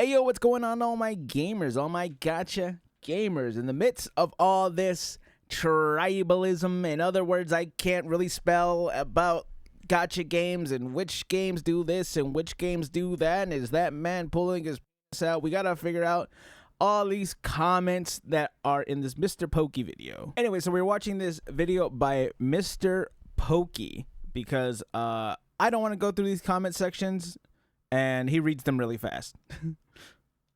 Hey yo, what's going on, all my gamers, all my gacha gamers? In the midst of all this tribalism, in other words, I can't really spell about gacha games and which games do this and which games do that, and is that man pulling his penis out? We gotta figure out all these comments that are in this MrPokke video. Anyway, so we're watching this video by MrPokke because I don't want to go through these comment sections, and he reads them really fast.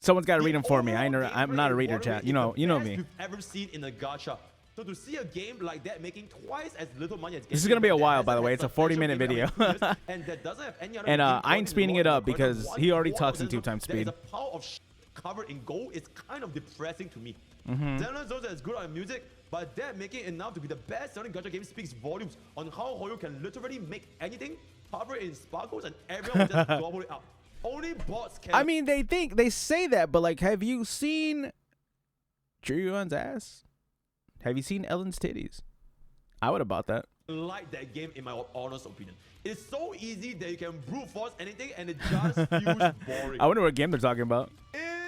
Someone's got to read them for me. I'm not a reader, chat. You know me. You've ever seen in a gacha. So to see a game like that making twice as little money as this is gonna be a while, by the way. It's a 40-minute video. And that doesn't have any other. And I'm speeding it up because he already talks in 2x speed. The power of covered in gold is kind of depressing to me. Xenoblade Zone is good on music, but that making enough to be the best-selling gacha game speaks volumes on how Hoyo can literally make anything cover in sparkles and everyone will just gobble it up. Only bots can. I mean, they say that, but like, have you seen Juryon's ass? Have you seen Ellen's titties? I would have bought that. Like that game, in my honest opinion. It's so easy that you can brute force anything and it just feels boring. I wonder what game they're talking about.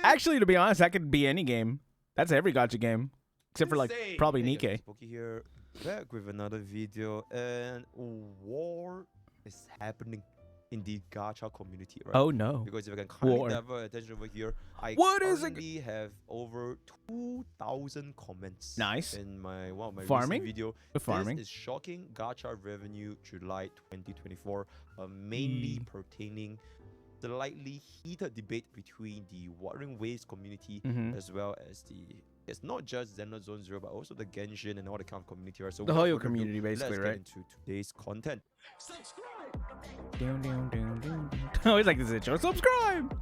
Actually, to be honest, that could be any game. That's every gacha game, except for like probably Nikkei. MrPokke here, back with another video, and war is happening in the gacha community, right? Oh no! Because if I can kindly have attention over here, I currently have over 2,000 comments. Nice. In my farming recent video. Farming. This is shocking gacha revenue July 2024, mainly pertaining slightly heated debate between the Watering Waves community as well as it's not just Xenoblade Zone Zero, but also the Genshin and all the kind of community, right? So the Hoyo community, basically, let's right? Get into today's content. I always like this intro. Subscribe.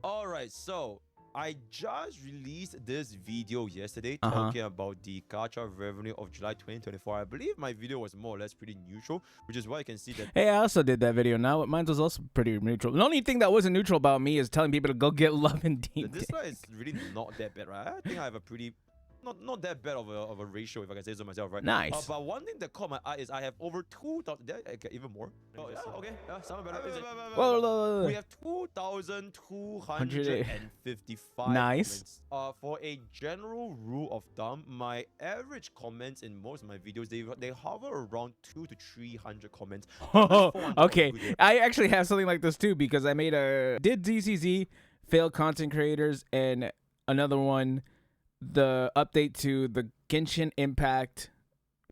All right, so I just released this video yesterday talking about the gacha revenue of July 2024. I believe my video was more or less pretty neutral, which is why you can see that. Hey, I also did that video. Now mine was also pretty neutral. The only thing that wasn't neutral about me is telling people to go get love and deep. This one is really not that bad, right? I think I have a pretty not that bad of a ratio, if I can say so myself, right? Nice. But one thing that caught my eye is I have over 2,000. Even more. Oh, yeah, okay. Sound better. Whoa. We have 2,255. Nice. Comments. For a general rule of thumb, my average comments in most of my videos they hover around 200 to 300 comments. Okay, I actually have something like this too because I made did DCZ failed content creators and another one. The update to the Genshin Impact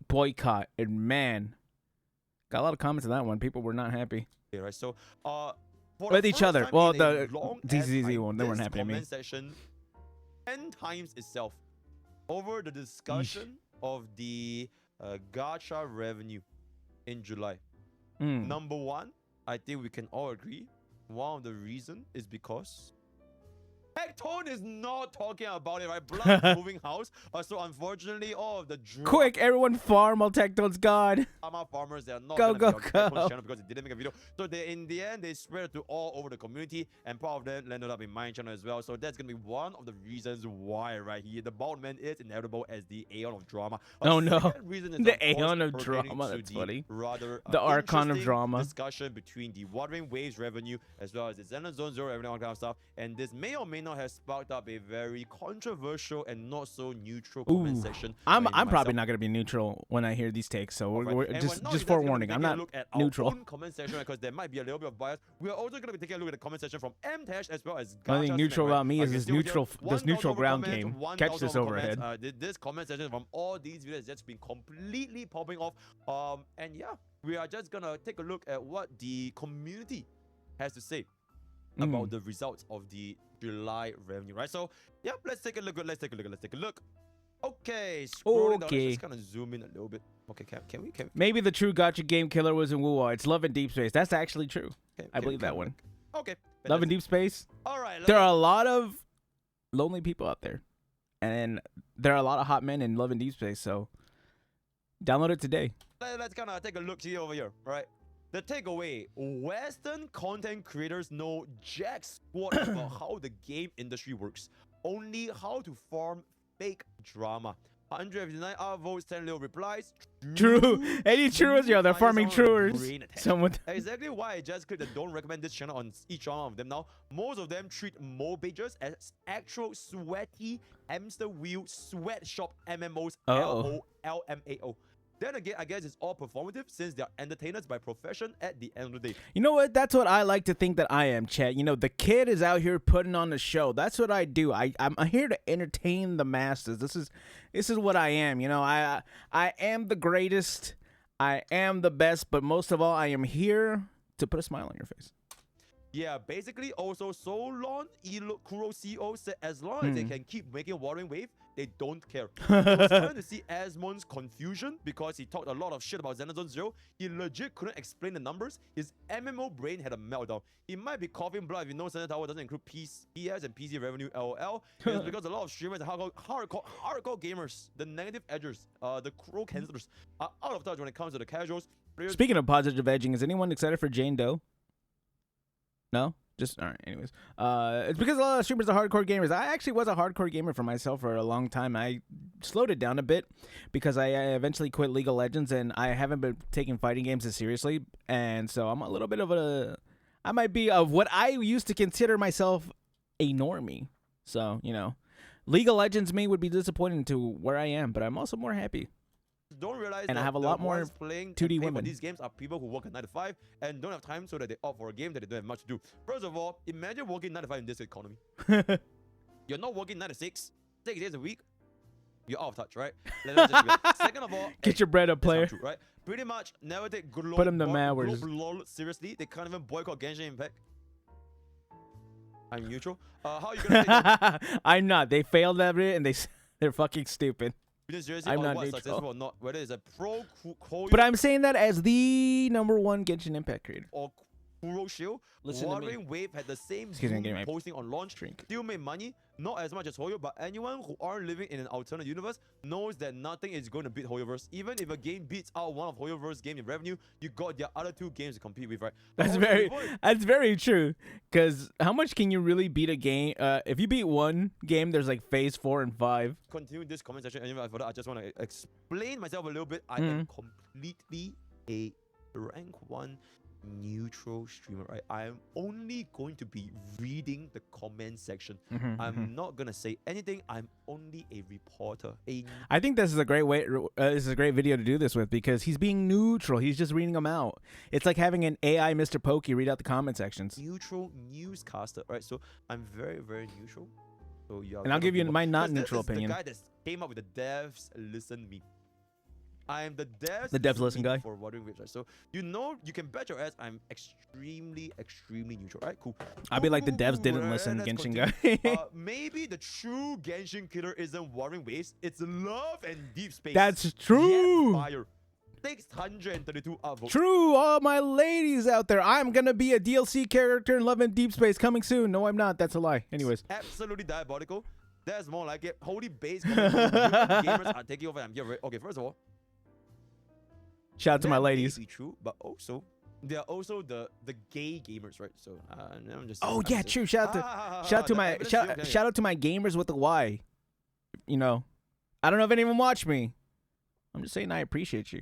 boycott, and man, got a lot of comments on that one. People were not happy. Yeah, right. So, with each other. Well, the DCZ one, they weren't happy. Comment section 10 times itself over the discussion of the gacha revenue in July. Number one, I think we can all agree. One of the reasons is because Hectone is not talking about it, right? Blood moving house. So unfortunately, all of the quick, everyone farm while Hectone's gone. Farmers, they are not go channel because they didn't make a video. So in the end, they spread it to all over the community, and part of them landed up in my channel as well. So that's gonna be one of the reasons why right here the Baldman is inevitable as the Aeon of Drama. Oh no, the Aeon of Drama. That's funny. Rather, the Archon of Drama discussion between the Watering Waves revenue as well as the Xenoblade Zone Zero revenue, all kind of stuff, and this may or may not have sparked up a very controversial and not so neutral comment section. I'm probably not gonna be neutral when I hear these takes, so we're just forewarning. I'm not neutral. Comment section because there might be a little bit of bias. We are also gonna be taking a look at the comment section from M-Tash as well as. The only thing neutral about me is this neutral ground game. Catch this overhead. This comment section from all these videos that's been completely popping off. And yeah, we are just gonna take a look at what the community has to say about the results of the July revenue, right? So yeah, let's take a look. Okay, scrolling down, let's just kind of zoom in a little bit. Okay, can we maybe the true gacha game killer was in Wuwa. It's Love and Deep Space. That's actually true. I believe that one. Okay, Love and Deep Space. All right, there are a lot of lonely people out there, and there are a lot of hot men in Love and Deep Space. So download it today. Let's kind of take a look over here, right? The takeaway, Western content creators know jack squat about how the game industry works, only how to farm fake drama. 159 upvotes, 10 little replies. True. Any truers, yo, they're farming truers. Someone. Exactly why I just clicked the don't recommend this channel on each one of them now. Most of them treat mole pages as actual sweaty hamster wheel sweatshop MMOs. LOLMAO. Then again, I guess it's all performative since they're entertainers by profession at the end of the day. You know what? That's what I like to think that I am, Chet. You know, the kid is out here putting on the show. That's what I do. I'm here to entertain the masses. This is what I am. You know, I am the greatest. I am the best. But most of all, I am here to put a smile on your face. Yeah, basically, also, so long, Kuro CEO said as long as they can keep making Warring Wave, they don't care. So starting to see Asmon's confusion because he talked a lot of shit about Xenozone Zero. He legit couldn't explain the numbers. His MMO brain had a meltdown. He might be coughing blood if you know Sensor Tower doesn't include PS and PC revenue, LOL. It's because a lot of streamers and hardcore gamers, the negative edgers, the Kuro cancelers, are out of touch when it comes to the casuals. Speaking of positive edging, is anyone excited for Jane Doe? No? Just, all right, anyways. It's because a lot of streamers are hardcore gamers. I actually was a hardcore gamer for myself for a long time. I slowed it down a bit because I eventually quit League of Legends, and I haven't been taking fighting games as seriously. And so I'm a little bit of I might be of what I used to consider myself a normie. So, you know, League of Legends me would be disappointing to where I am, but I'm also more happy. Don't realize and that I have a lot more playing 2D women. These games are people who work at 9 to 5 and don't have time, so that they opt for a game that they don't have much to do. First of all, imagine working 9 to 5 in this economy. You're not working 9 to 6 days a week. You're out of touch, right? Second of all, get your bread up, player. True, right? Pretty much never take global, put them to hours. Seriously. They can't even boycott Genshin Impact. I'm neutral. How are you gonna take I'm not. They failed at it, and they're fucking stupid. I'm not successful or not, whether it's a pro but I'm saying that as the #1 Genshin Impact creator. Or Kuro Shield, Warring Wave had the same posting on launch, still made money, not as much as Hoyo, but anyone who aren't living in an alternate universe knows that nothing is going to beat Hoyoverse. Even if a game beats out one of Hoyoverse games in revenue, you got their other 2 games to compete with, right? That's very true. Because how much can you really beat a game? If you beat one game, there's like phase 4 and 5. Continue this comment section. Anyway, for that, I just want to explain myself a little bit. I am completely a rank 1 neutral streamer, right? I am only going to be reading the comment section. I'm not gonna say anything. I'm only a reporter. I think this is a great way. This is a great video to do this with because he's being neutral. He's just reading them out. It's like having an AI MrPokke read out the comment sections. Neutral newscaster, right? So I'm very, very neutral. So yeah. And I'll give you my not neutral opinion. The guy that came up with the devs listen me. I am the devs listen guy for Warring Waves, right? So you know, you can bet your ass I'm extremely neutral, right? Cool. I'll be like the devs didn't listen, Genshin guy. Maybe the true Genshin killer isn't Warring Waves, it's love and deep space. That's true. Fire. 632 upvotes. True, all my ladies out there. I'm gonna be a DLC character in Love and Deep Space coming soon. No, I'm not. That's a lie. Anyways. Absolutely diabolical. That's more like it. Holy base gamers are taking over. I'm here. Okay, first of all, shout out to my ladies. May be true, but also they are also the gay gamers, right? So I'm just. Oh yeah, true. Shout out to my gamers with the Y. You know, I don't know if anyone watched me. I'm just saying I appreciate you.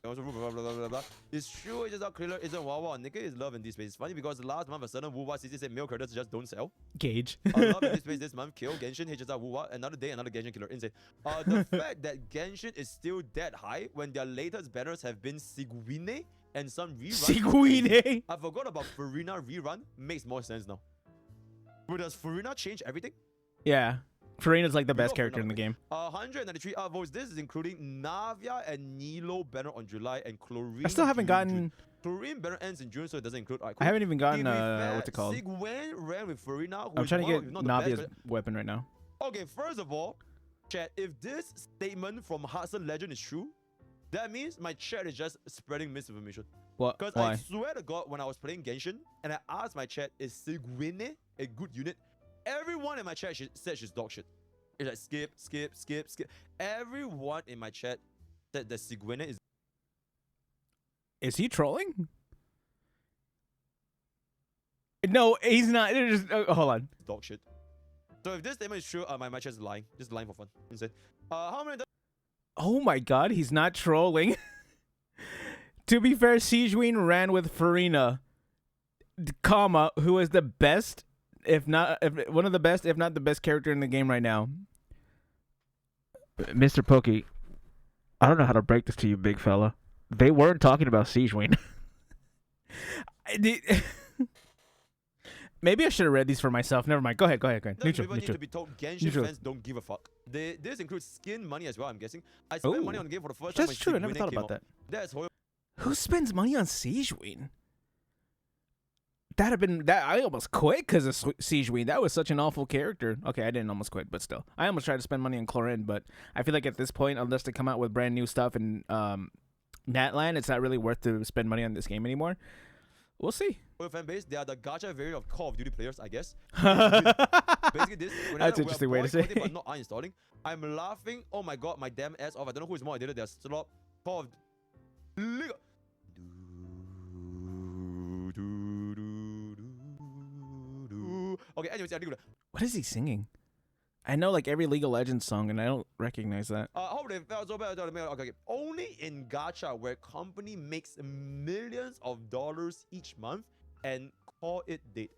Blah, blah, blah, blah. It's true, it's just how Killer isn't Wawa. Nigga is love in this space. It's funny because last month a certain Wuwa CC said male characters just don't sell. Gage. Love in this space this month, kill Genshin, hits out Wuwa. Another day, another Genshin killer. Insane. The fact that Genshin is still that high when their latest banners have been Seguine and some reruns. Seguine? I forgot about Furina rerun. Makes more sense now. But does Furina change everything? Yeah. Farina's like the best character in the game. 193 upvotes. This is including Navia and Nilo banner on July and Chlorine. I still haven't gotten. Chlorine banner ends in June, so it doesn't include. Right, cool. I haven't even gotten what's it called? Sigwen ran with Farina. I'm trying to get Navia's weapon right now. Okay, first of all, chat. If this statement from Hudson Legend is true, that means my chat is just spreading misinformation. What? Because I swear to God, when I was playing Genshin and I asked my chat, is Sigwene a good unit? Everyone in my chat said she's dog shit. It's like skip, skip, skip, skip. Everyone in my chat said that Sigwene is. Is he trolling? No, he's not. Just, hold on. Dog shit. So if this statement is true, my chat is lying. Just lying for fun. Insane. How many Oh my god, he's not trolling. To be fair, Sijuin ran with Farina, comma, who is the best, if one of the best, if not the best character in the game right now. MrPokke, I don't know how to break this to you, big fella. They weren't talking about Sijuin. Maybe I should have read these for myself. Never mind. Go ahead. No, Neutral. People need to be told Genshin fans don't give a fuck. This includes skin money as well, I'm guessing. I spent money on the game for the first time. That's true. I never thought about that. That's horrible. Who spends money on Sijuin? That'd have been that. I almost quit because of Sijuin. That was such an awful character. Okay, I didn't almost quit, but still, I almost tried to spend money on Chlorine. But I feel like at this point, unless they come out with brand new stuff in Natland, it's not really worth to spend money on this game anymore. We'll see. For fan base, they are the gacha variant of Call of Duty players, I guess. Basically, this. That's an interesting way to say it. But not uninstalling. I'm laughing. Oh my god, my damn ass off. I don't know who is more addicted. There's slop. Call of Okay, anyways, what is he singing? I know like every League of Legends song, and I don't recognize that. Hope they felt so bad. Okay. Only in gacha where company makes millions of dollars each month and call it date.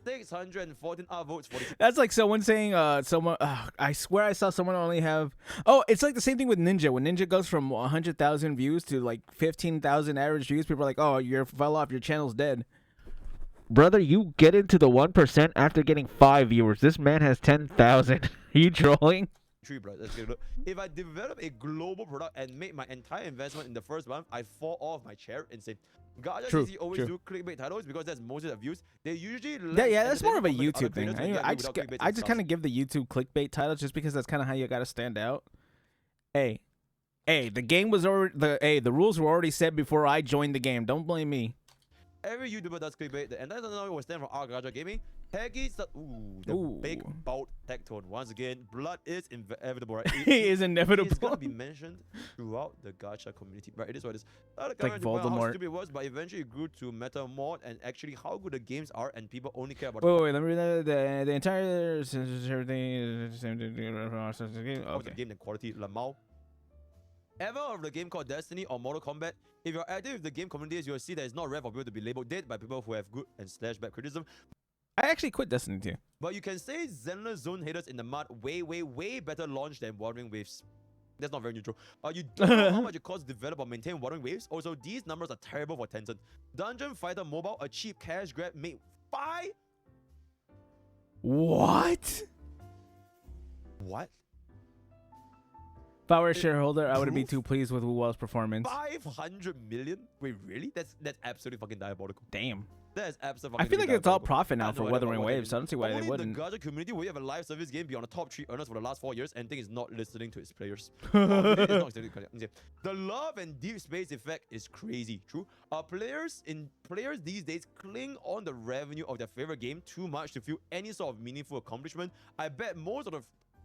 614 votes. 42. That's like someone saying, someone. I swear I saw someone only have. Oh, it's like the same thing with Ninja. When Ninja goes from 100,000 views to like 15,000 average views, people are like, "Oh, you fell off. Your channel's dead." Brother, you get into the 1% after getting 5 viewers. This man has 10,000. Are you trolling? Bro. If I develop a global product and make my entire investment in the first month, I fall off my chair and say, gacha CC always do clickbait titles because that's most of the views. They usually that's more of a YouTube thing. I just kind of give the YouTube clickbait titles just because that's kind of how you got to stand out. Hey, the game was already the rules were already set before I joined the game. Don't blame me. Every YouTuber does clickbait. The entire channel will stand for our gacha gaming. Peggy, big bold tech tone. Once again, blood is inevitable, right? It is inevitable. It's gonna be mentioned throughout the gacha community, right? It is what it is. Like Voldemort. How stupid it was, but eventually it grew to meta mod and actually how good the games are, and people only care about. Wait, let me read that. The entire everything. Okay. The game, the quality, Lamau. Ever of the game called Destiny or Mortal Kombat, if you're active with the game communities, you'll see that it's not rare for people to be labeled dead by people who have good and / bad criticism. I actually quit Destiny too. But you can say Zenless Zone haters in the mud way better launch than Wuthering Waves. That's not very neutral. You don't know how much it costs to develop or maintain Wuthering Waves. Also, these numbers are terrible for Tencent. Dungeon Fighter Mobile, a cheap cash grab, made 5. What? If I were a shareholder, I wouldn't be too pleased with Wuwell's performance. 500 million? Wait, really? That's absolutely fucking diabolical. Damn. That is absolutely. I feel like it's all profit now for Wuthering Waves. So I don't see why they wouldn't. The gacha community where you have a live service game be on the top 3 earners for the last 4 years and think it's not listening to its players. The love and deep space effect is crazy. True. Players these days cling on the revenue of their favorite game too much to feel any sort of meaningful accomplishment. I bet most of the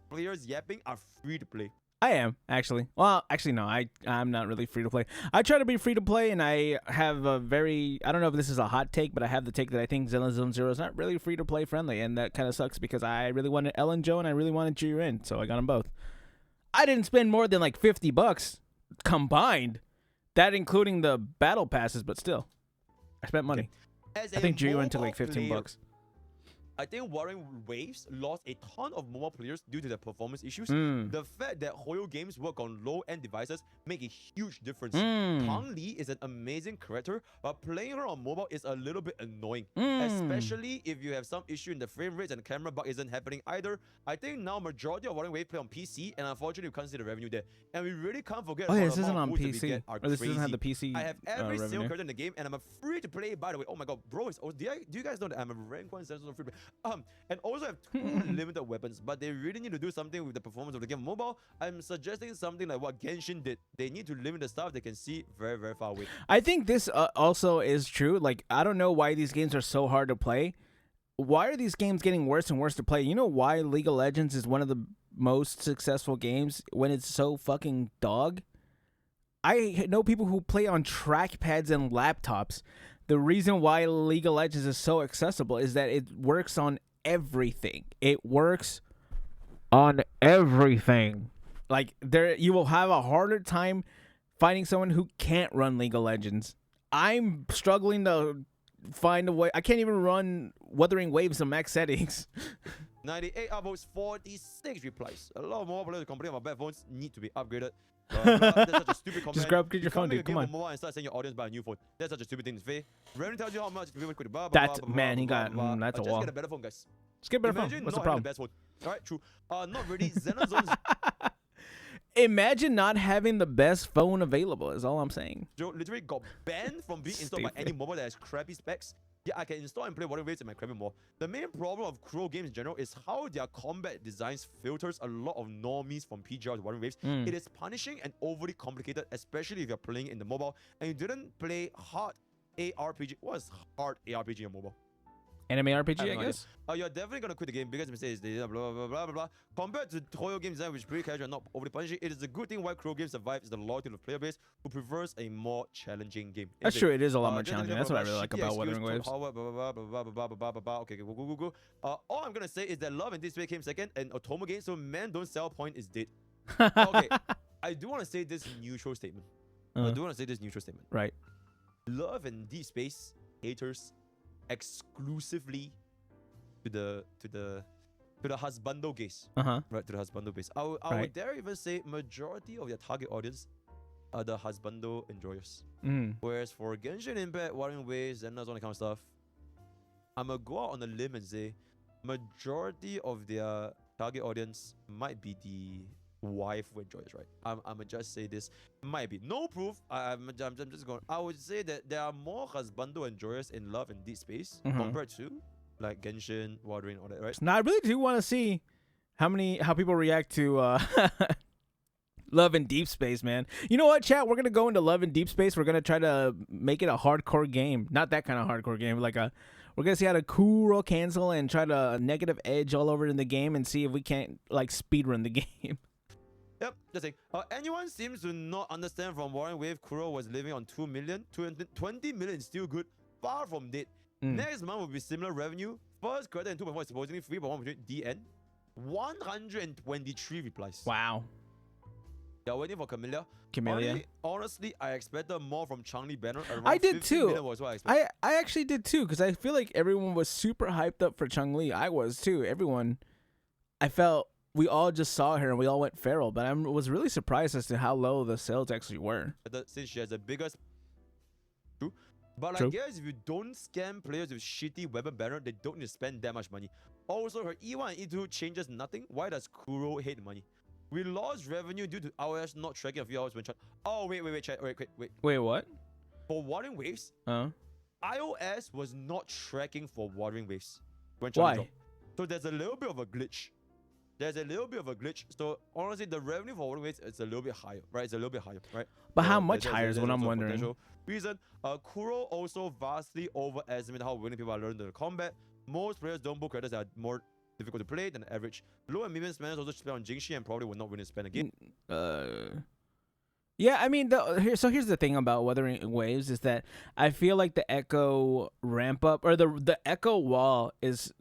players yapping are free to play. I am, actually. Well, actually, no. I'm not really free to play. I try to be free to play, and I have a very... I don't know if this is a hot take, but I have the take that I think Zenless Zone Zero is not really free to play friendly, and that kind of sucks because I really wanted Ellen Joe and I really wanted Jiren, so I got them both. I didn't spend more than like $50 combined. That including the battle passes, but still. I spent money. I think Jiren took like $15. I think Wuthering Waves lost a ton of mobile players due to their performance issues. The fact that Hoyo games work on low-end devices make a huge difference. Tang Li is an amazing character, but playing her on mobile is a little bit annoying, especially if you have some issue in the frame rates and the camera bug isn't happening either. I think now majority of Wuthering Waves play on PC, and unfortunately we can't see the revenue there. And we really can't forget. Oh yeah, this isn't on PC. Or this doesn't have the PC. I have every single revenue. character in the game, and I'm free to play. By the way, oh my god, bro, do you guys know that I'm a rank 1 sensor free play? And also have 2 limited weapons, but they really need to do something with the performance of the game mobile. I'm suggesting something like what Genshin did. They need to limit the stuff they can see very, very far away. I think this also is true. Like, I don't know why these games are so hard to play. Why are these games getting worse and worse to play? You know why League of Legends is one of the most successful games when it's so fucking dog? I know people who play on trackpads and laptops. The reason why League of Legends is so accessible is that it works on everything. It works on everything. Like you will have a harder time finding someone who can't run League of Legends. I'm struggling to find a way. I can't even run Wuthering Waves in max settings. 98 upvotes, 46 replies. A lot more players complaining about bad phones need to be upgraded. That's such a stupid comment. Just upgrade your phone, dude. Come on. Mobile and start saying your audience buy a new phone. That's such a stupid thing to say. Revenue tells you how much people could buy. That's man. He got that's a wall. Just get a better phone, guys. Just get a better phone. Imagine What's not the problem? The best phone. All right, true. Not really. Xenozone's Imagine not having the best phone available. Is all I'm saying. Joe literally got banned from being installed by any mobile that has crappy specs. Yeah, I can install and play Wuthering Waves in my crappy mobile. The main problem of Kuro games in general is how their combat designs filters a lot of normies from PGR to Wuthering Waves. It is punishing and overly complicated, especially if you're playing in the mobile and you didn't play hard ARPG. What is hard ARPG on mobile? Anime RPG, I guess. You're definitely gonna quit the game because mistakes blah blah blah blah blah. Compared to Toyo game design, which is pretty casual and not overly punishing, it is a good thing why Kuro game survives is the loyalty of the player base who prefers a more challenging game. That's true. It is a lot more challenging. That's what I really like about Wuthering Waves. Okay, go. All I'm gonna say is that Love and Deepspace came second, and Otomo game, so man don't sell point is dead. Okay, I do want to say this neutral statement. Right. Love and Deepspace haters exclusively to the husbando gaze. Right, to the husbando base. I would dare even say majority of their target audience are the husbando enjoyers. Whereas for Genshin Impact, Wuthering Waves, and all that kind of stuff, I'm gonna go out on a limb and say majority of their target audience might be the waifu enjoyers, right? I'm gonna just say this might be no proof. I'm just going. I would say that there are more husbando enjoyers in Love and Deepspace compared to like Genshin, Wuthering, all that, right? Now I really do want to see how people react to Love and Deepspace, man. You know what, chat? We're gonna go into Love and Deepspace. We're gonna try to make it a hardcore game, not that kind of hardcore game, like we're gonna see how to Kuro cancel and try to negative edge all over in the game and see if we can't like speedrun the game. Yep, just saying. Anyone seems to not understand from Wuthering Wave, Kuro was living on 2 million. 20 million is still good. Far from dead. Next month will be similar revenue. First quarter in 2.1 is supposedly 3.1 between DN. 123 replies. Wow. You're waiting for Camellia. Honestly, I expected more from Changli banner. I did too. Was what I actually did too, because I feel like everyone was super hyped up for Changli. I was too. Everyone, I felt we all just saw her and we all went feral, but I was really surprised as to how low the sales actually were. Since she has the biggest. True. But True. I guess if you don't scam players with shitty weapon banner, they don't need to spend that much money. Also, her E1 and E2 changes nothing. Why does Kuro hate money? We lost revenue due to iOS not tracking a few hours when chat. Oh, wait, chat. Wait. Wait, what? For Wuthering Waves, iOS was not tracking for Wuthering Waves when chat dropped. So there's a little bit of a glitch. So honestly, the revenue for Wuthering Waves is a little bit higher, right? But how much higher is what I'm wondering. Reason, Kuro also vastly overestimated how willing people are learning the combat. Most players don't book characters that are more difficult to play than the average. Low and medium spenders also spend on Jingxi and probably will not willing to spend again. Yeah, I mean, here's the thing about Wuthering Waves is that I feel like the echo ramp up or the echo wall is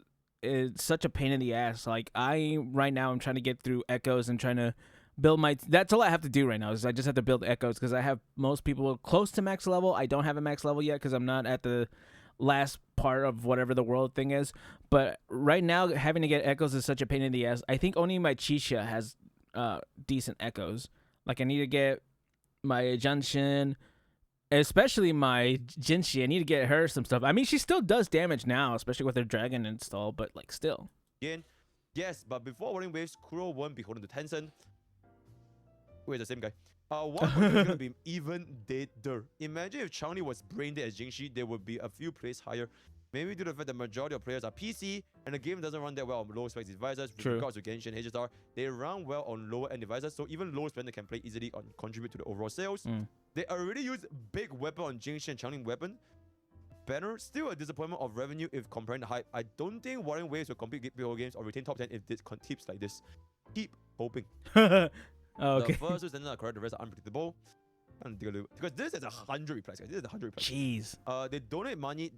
such a pain in the ass. Like right now I'm trying to get through echoes and trying to build that's all I have to do right now is I just have to build echoes because I have most people close to max level. I don't have a max level yet because I'm not at the last part of whatever the world thing is. But right now having to get echoes is such a pain in the ass. I think only my Chisha has decent echoes. Like I need to get my Janshin, especially my Jinshi. I need to get her some stuff. I mean, she still does damage now, especially with her dragon install, but like still. Again, yes, but before Wuthering Waves, Kuro won't be holding the Tencent. Wait, the same guy. One is going to be even deader. Imagine if Changli was brain dead as Jingxi, there would be a few plays higher. Maybe due to the fact that the majority of players are PC and the game doesn't run that well on low spec devices. With regards to Genshin and HSR, they run well on lower end devices, so even low spender can play easily and contribute to the overall sales. They already use big weapon on Jingxi and Changli weapon. Banner, still a disappointment of revenue if comparing the hype. I don't think Wuthering Waves will compete PO games or retain top 10 if this keeps like this. Keep hoping. Okay. The first two standards are correct, the rest are unpredictable. Because this is 100 replies, guys. This is 100 replies. Jeez. They donate money.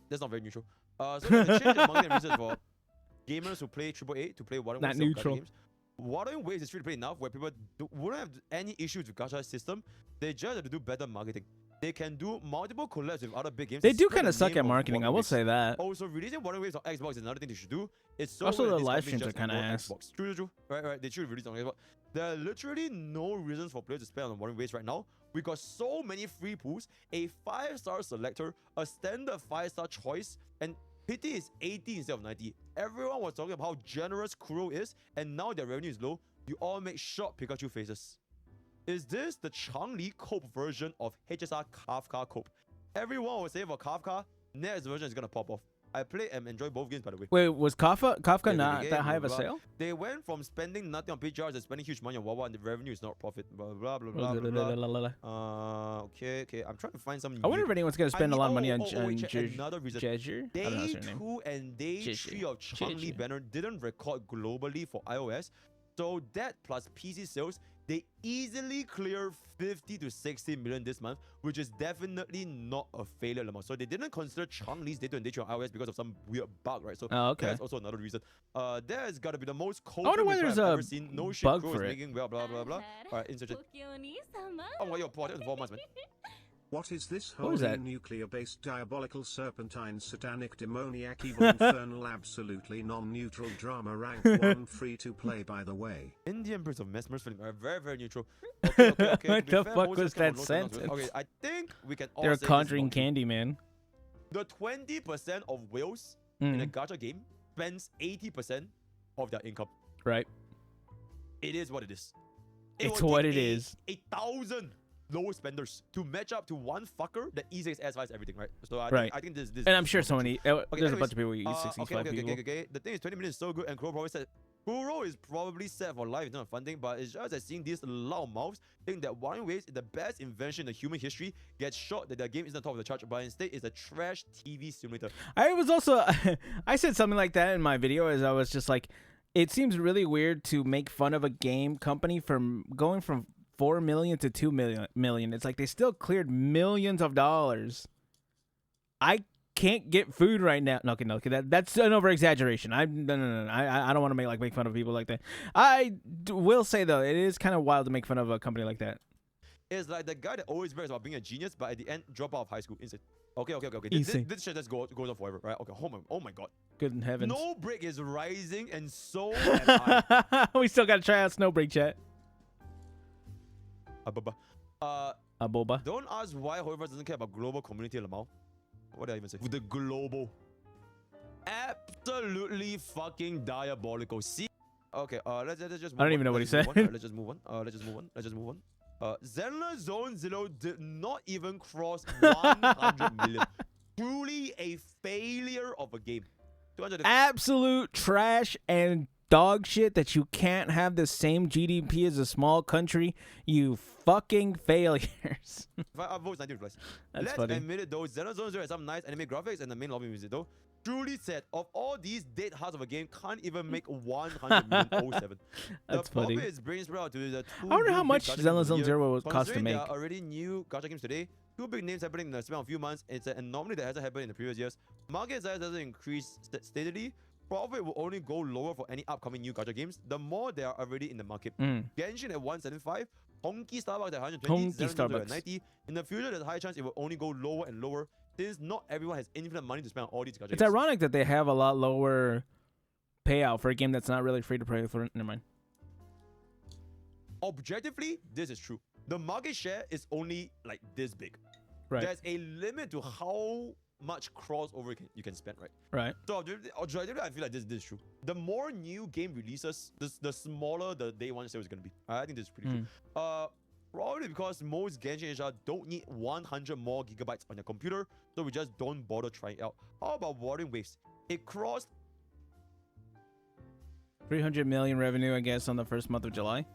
That's not very neutral. So they change the marketing reasons for gamers who play AAA to play Wuthering Waves games. Wuthering Waves is free to play enough where people wouldn't have any issues with gacha system. They just have to do better marketing. They can do multiple collabs with other big games. They do kind of suck at marketing. I will say that. Also, releasing Wuthering Waves on Xbox is another thing they should do. It's so also, the live streams are kind of ass. Xbox. True. Right. They should release on Xbox. There are literally no reasons for players to spend on Wuthering Waves right now. We got so many free pools, a 5-star selector, a standard 5-star choice, and pity is 80 instead of 90. Everyone was talking about how generous Kuro is, and now their revenue is low. You all make short Pikachu faces. Is this the Changli Cope version of HSR Kafka Cope? Everyone was saying for Kafka, next version is gonna pop off. I play and enjoy both games, by the way. Wait, was Kafka not that high of a sale? They went from spending nothing on PGRs and spending huge money on Wawa, and the revenue is not profit. Blah blah blah blah blah. Okay. I'm trying to find some. I wonder if anyone's gonna spend a lot of money on another reason. Jeju? Day 2 and Day 3 of Changli banner didn't record globally for iOS, so that plus PC sales, they easily clear 50 to 60 million this month, which is definitely not a failure amount. So they didn't consider Changli's Day 2 and Day 3 on iOS because of some weird bug, right? So that's also another reason. That has got to be the most cold I've ever seen. No shit, bug Crow for is it. making blah blah blah. Alright, insert it. Oh my god, that was 4 months, man. What is this What was holy that? nuclear-based diabolical serpentine satanic demoniac evil infernal absolutely non-neutral drama rank 1 free to play by the way? Indian Prince of Mesmer's film are very, very neutral. Okay. What the fuck was that sentence? Okay, I think we can all They're say conjuring candy, man. the 20% of whales in a gacha game spends 80% of their income. Right. It is what it is. It's what it is. 1,000 low spenders to match up to one fucker that E6 S5 everything, right? So I think this And I'm sure so many. There's anyways, a bunch of people who use 65 people. Okay. The thing is, 20 minutes is so good, and Kuro probably said Kuro is probably set for life in terms of funding, but it's just that seeing these loud mouths think that Wuthering Waves is the best invention in human history gets shot that their game isn't top of the chart, but instead is a trash TV simulator. I was also I said something like that in my video, as I was just like, it seems really weird to make fun of a game company from going from 4 million to 2 million. It's like they still cleared millions of dollars. I can't get food right now. No, that's an over exaggeration. No. I don't want to make fun of people like that. I will say though, it is kind of wild to make fun of a company like that. It's like the guy that always brags about being a genius, but at the end drop out of high school. Insane. Okay. This shit just goes on forever, right? Okay. Oh my god. Good heavens. No Break is rising, and so am I. We still gotta try out Snowbreak, chat. Aboba. Don't ask why Hoiverse doesn't care about global community Lamau. What did I even say? The global. Absolutely fucking diabolical. See? Okay, let's just move on. I don't even know what he said. Let's just move on. Zenless Zone Zero did not even cross 100 million. Truly a failure of a game. Absolute trash and dog shit that you can't have the same GDP as a small country. You fucking failures. I vote 90 plus. Let's admit it though, Zenless Zone Zero has some nice anime graphics and the main lobby music though. Truly said, of all these dead hearts of a game, can't even make 100 million 07. That's funny. The is brain sprout to the I wonder how much Zenless Zone Zero would cost to make. There are already new gacha games today. 2 big names happening in the span of a few months. It's an anomaly that hasn't happened in the previous years. Market size doesn't increase steadily. Profit will only go lower for any upcoming new gacha games. The more they are already in the market. Genshin at 175, Honky Starbucks at 120, Starbucks at 90. In the future, there's a high chance it will only go lower and lower, since not everyone has infinite money to spend on all these gacha games. It's ironic that they have a lot lower payout for a game that's not really free to play. Never mind. Objectively, this is true. The market share is only like this big. Right. There's a limit to how much crossover you can spend, right? Right. So objectively, I feel like this is true. The more new game releases, the smaller the day one sale is going to be. I think this is pretty true. Probably because most Genshin Asia don't need 100 more gigabytes on your computer, so we just don't bother trying it out. How about Wuthering Waves? It crossed 300 million revenue, I guess, on the first month of July.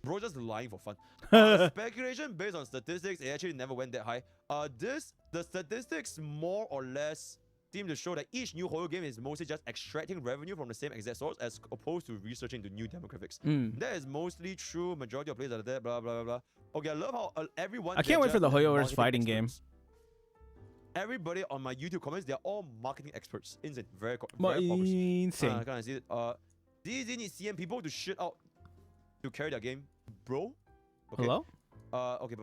Bro, just lying for fun. Speculation based on statistics, it actually never went that high. The statistics more or less seem to show that each new horror game is mostly just extracting revenue from the same exact source as opposed to researching the new demographics. That is mostly true. Majority of players are there, blah, blah, blah, blah. Okay, I love how everyone... I can't wait for the Hoyoverse fighting game. Everybody on my YouTube comments, they're all marketing experts. Insane. Very insane. Can I see it? ZZ needs CM people to shit out to carry their game, bro. Okay. Hello? Okay,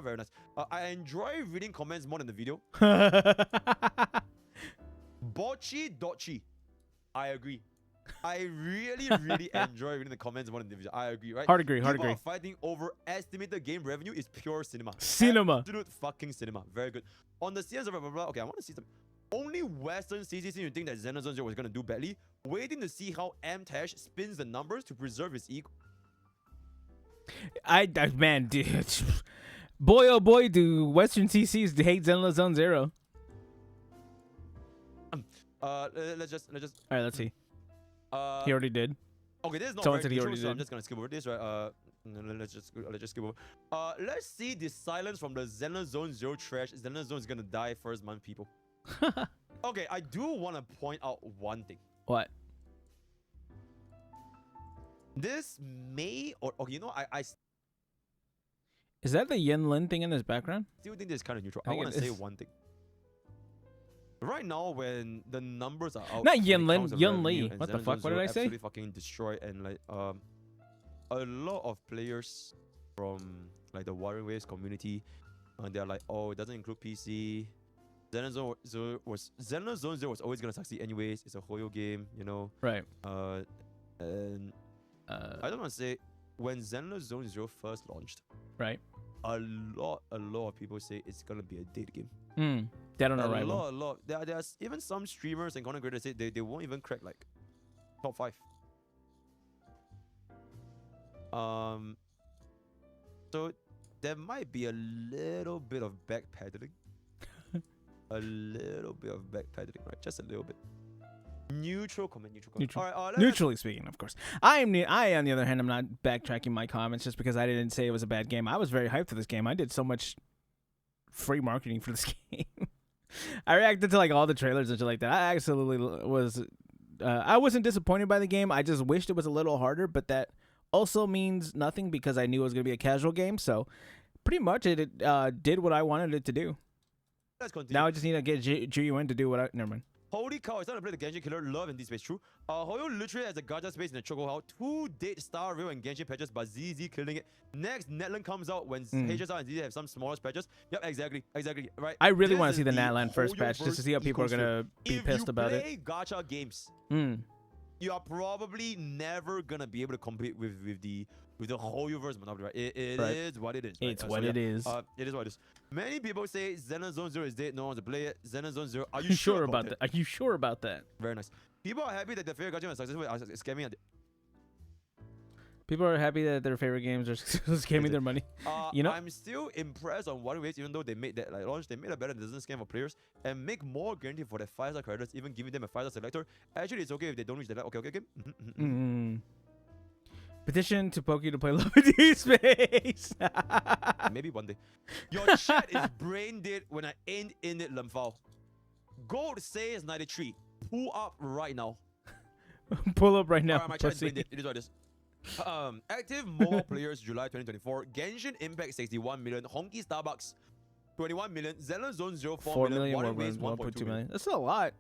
very nice. I enjoy reading comments more than the video. Bocchi Dochi. I agree. I really enjoy reading the comments more than the video. I agree, right? Hard agree. People are fighting over estimated game revenue is pure cinema. Cinema. Absolute fucking cinema. Very good. On the CNs of blah, blah, blah. Okay, I want to see some. Only Western CC seem to think that Xenozone Zero was going to do badly. Waiting to see how M-Tash spins the numbers to preserve his ego. Man, dude. Boy, oh boy, do Western CCs hate Xenozone Zero. Let's just. All right, let's see. He already did. Okay, this is not Someone very said he neutral, already so I'm did. just gonna skip over this, right? Let's just skip over. Let's see the silence from the Xenozone Zero trash. Xenozone is gonna die first month, people. Okay, I do want to point out one thing. What? This may or you know, I Is that the Yen Lin thing in his background? still think this is kind of neutral. I I think want it to say is. one thing. Right now, when the numbers are out, Not when Yen it Lin, comes to Yun revenue Li. and What the Xenozone fuck? What Zero did I say? absolutely fucking destroy, and like a lot of players from like the Warring Waves community, they're like, oh, it doesn't include PC. Xenozone Zero was always gonna succeed anyways. It's a Hoyo game, you know. Right. And I don't want to say when Xenozone Zero first launched, Right. a lot of people say it's gonna be a date game. Dead on A arrival. lot. There's even some streamers and content creators say they won't even crack like top 5. So there might be a little bit of backpedaling. A little bit of backpedaling, right? Just a little bit. Neutral comment. Neutral. All right, Neutrally speaking, of course. I, on the other hand, I'm not backtracking my comments just because I didn't say it was a bad game. I was very hyped for this game. I did so much free marketing for this game. I reacted to like all the trailers and shit like that. I absolutely was. I wasn't disappointed by the game. I just wished it was a little harder, but that also means nothing because I knew it was going to be a casual game. So pretty much it did what I wanted it to do. Let's continue. Now I just need to get GUN to do what I. Never mind. Holy cow, it's time to play the Genshin Killer Love in Deep Space, true. Hoyo literally has a gacha space in the Chocohao. 2 date Star Rail and Genshin patches, but ZZ killing it. Next, Netland comes out when HSR and ZZ have some smaller patches. Yep, exactly, right. I really This want to see is the Natland first patch just to see how people are going to be pissed about it. If you play gacha games, you are probably never going to be able to compete with the Hoyoverse Monopoly, right? It is what it is. Right? It's what it is. It is what it is. Many people say Xenozone Zero is dead. No one wants to play it. Xenozone Zero. Are you You sure sure about about that? Are you sure about that? Very nice. People are happy that their favorite gacha was successful. It's scamming. People are happy that their favorite games are scamming their money. You know, I'm still impressed on Warring Waves, even though they made that like launch, they made a better that doesn't scam for players and make more guarantee for their 5-star characters, even giving them a 5-star selector. Actually, it's okay if they don't reach that. Okay. Petition to Pokke to play Love in Deep Space. Maybe one day. Your chat is brain dead when I ain't in it, Lemfao. Gold says 93. Pull up right now. Pull up right now. Alright, my chat is brain dead. It is what it is. Active mobile players July 2024. Genshin Impact 61 million. Honky Starbucks 21 million. Xenozone Zero 4 million. Warring Waves 1.2 million. That's a lot.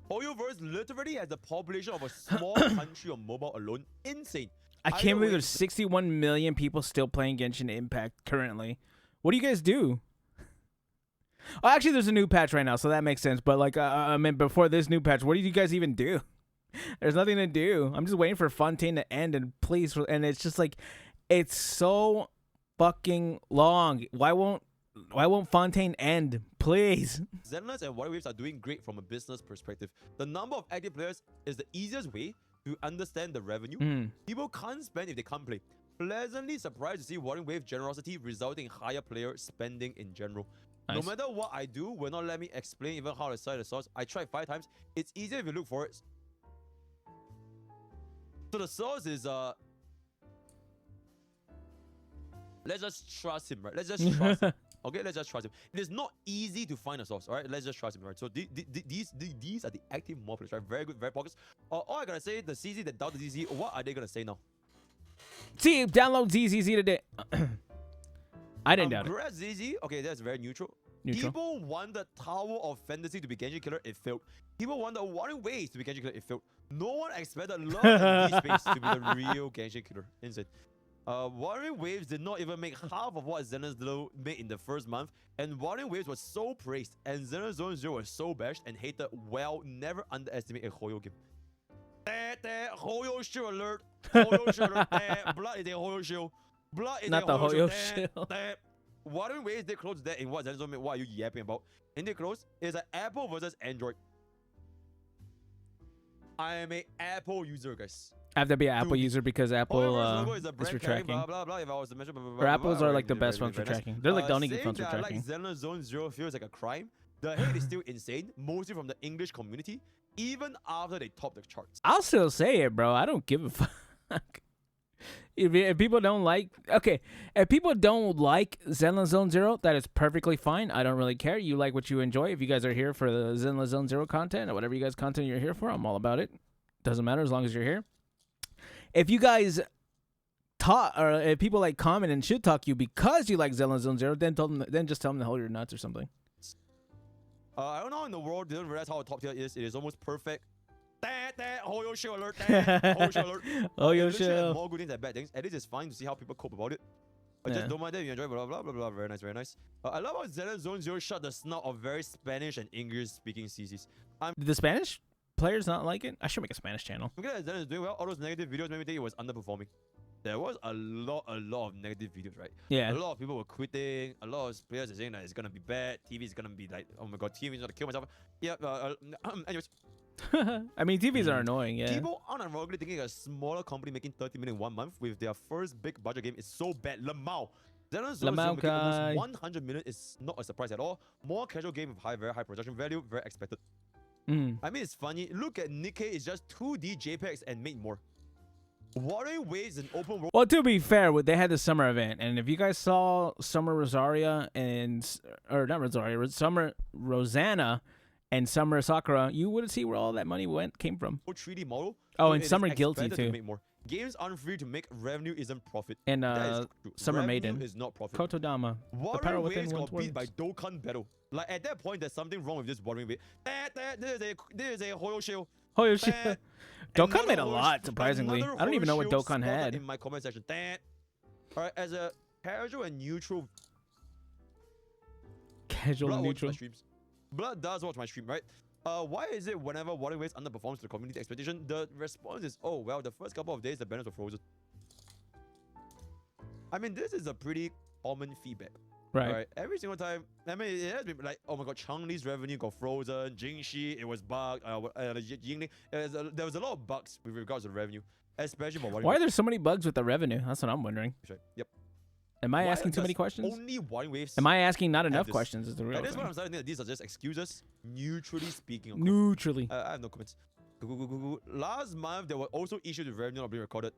Hoyoverse literally has the population of a small country on mobile alone. Insane. I can't believe there's 61 million people still playing Genshin Impact currently. What do you guys do? Oh, actually, there's a new patch right now, so that makes sense. But like, I mean, before this new patch, what do you guys even do? There's nothing to do. I'm just waiting for Fontaine to end, and please, and it's just like, it's so fucking long. Why won't Fontaine end? Please. Zenless and Warring Waves are doing great from a business perspective. The number of active players is the easiest way to understand the revenue. People can't spend if they can't play. Pleasantly surprised to see Warring Wave generosity resulting in higher player spending in general. Nice. No matter what I do, will not let me explain even how to cite the source. I tried 5 times. It's easier if you look for it. So the source is let's just trust him, right? Let's just trust him. Okay, let's just trust him. It is not easy to find a source, all right? Let's just trust him, right? So these are the active mob players, right? Very good, very pockets. All I gotta say, the CZ that doubted ZZ, what are they gonna say now? See, download ZZZ today. I didn't doubt it. Congrats, ZZ. Okay, that's very neutral. Neutral. People want the Tower of Fantasy to be Genshin Killer, it failed. People want the Warring Waves to be Genshin Killer, it failed. No one expected Love and Deepspace to be the real Genshin Killer. Insane. Warring Waves did not even make half of what Xenos Zero made in the first month, and Warring Waves was so praised, and Xenozone Zero was so bashed and hated. Well, never underestimate a Hoyo game. Hoyo shield alert! Hoyo shield alert! Blood is a Hoyo shield. Blood is Not a the Hoyo Hoyo shield. Warring Waves they close that in what Xenozone made. What are you yapping about? In the close is an Apple versus Android. I am a Apple user, guys. I have to be an Apple user because Apple is for tracking. Blah, blah, blah, if I was to mention, Or Apples are like the best ones for tracking. They're like the only good ones for tracking. Like Xenozone Zero feels like a crime. The hate is still insane, mostly from the English community, even after they top the charts. I'll still say it, bro. I don't give a fuck. If people don't like, okay, if people don't like Xenozone Zero, that is perfectly fine. I don't really care. You like what you enjoy. If you guys are here for the Xenozone Zero content or whatever you guys content you're here for, I'm all about it. Doesn't matter as long as you're here. If you guys talk, or if people like comment and shit talk you because you like Xenozone Zero, then just tell them to hold your nuts or something. I don't know in the world didn't realize how top tier is. It is almost perfect. Hoyo shield alert! Hoyo shield alert! Hoyo shield. More good things than bad things. At least it's fine to see how people cope about it. I just don't mind that if you enjoy blah blah blah blah. Very nice, very nice. I love how Xenozone Zero shut the snout of very Spanish and English speaking CCs. Did the Spanish players not like it? I should make a Spanish channel. I'm glad Xenos is doing well. All those negative videos made me think it was underperforming. There was a lot of negative videos, right? Yeah. A lot of people were quitting. A lot of players are saying that it's gonna be bad. TV is gonna be like, oh my god, TV is gonna kill myself. Yeah. Anyways. I mean, TVs are annoying, yeah. People unironically thinking a smaller company making 30 million in 1 month with their first big budget game is so bad. Lamau. Lamau making almost 100 million is not a surprise at all. More casual game with very high production value, very expected. I mean, it's funny. Look at Nikkei, it's just 2D JPEGs and made more. Warring Waves in open world. Well, to be fair, they had the summer event, and if you guys saw Summer Rosaria or not Rosaria, Summer Rosanna and Summer Sakura, you would see where all that money came from. 3D model. Oh, and Summer Guilty too. To make more. Games aren't free to make, revenue isn't profit. And Summer revenue Maiden is not profit. Kotodama. Warring Waves got beat by Dokkan Battle. Like at that point, there's something wrong with this Warring Wave. This is a Hoyo shield. Hoyo shield. Dokkan made a lot, surprisingly. I don't even know what Dokkan had. In my comment section. Alright, as a casual and neutral. Casual and neutral. Blood does watch my stream, right? Why is it whenever Warring Waves underperforms the community expectation, the response is, oh, well, the first couple of days, the banners were frozen. I mean, this is a pretty common feedback. Right. Every single time, I mean, it has been like, oh my god, Chang'Li's revenue got frozen, Jingxi, it was bugged, Yingling, there was a lot of bugs with regards to revenue, especially for Warring Waves. Why are there so many bugs with the revenue? That's what I'm wondering. Right. Yep. Am I asking too many questions? Only Warring Waves. Am I asking not enough questions? Is the real thing. That's what I'm starting to think. These are just excuses, neutrally speaking. Neutrally. I have no comments. Last month, there were also issues with revenue not being recorded.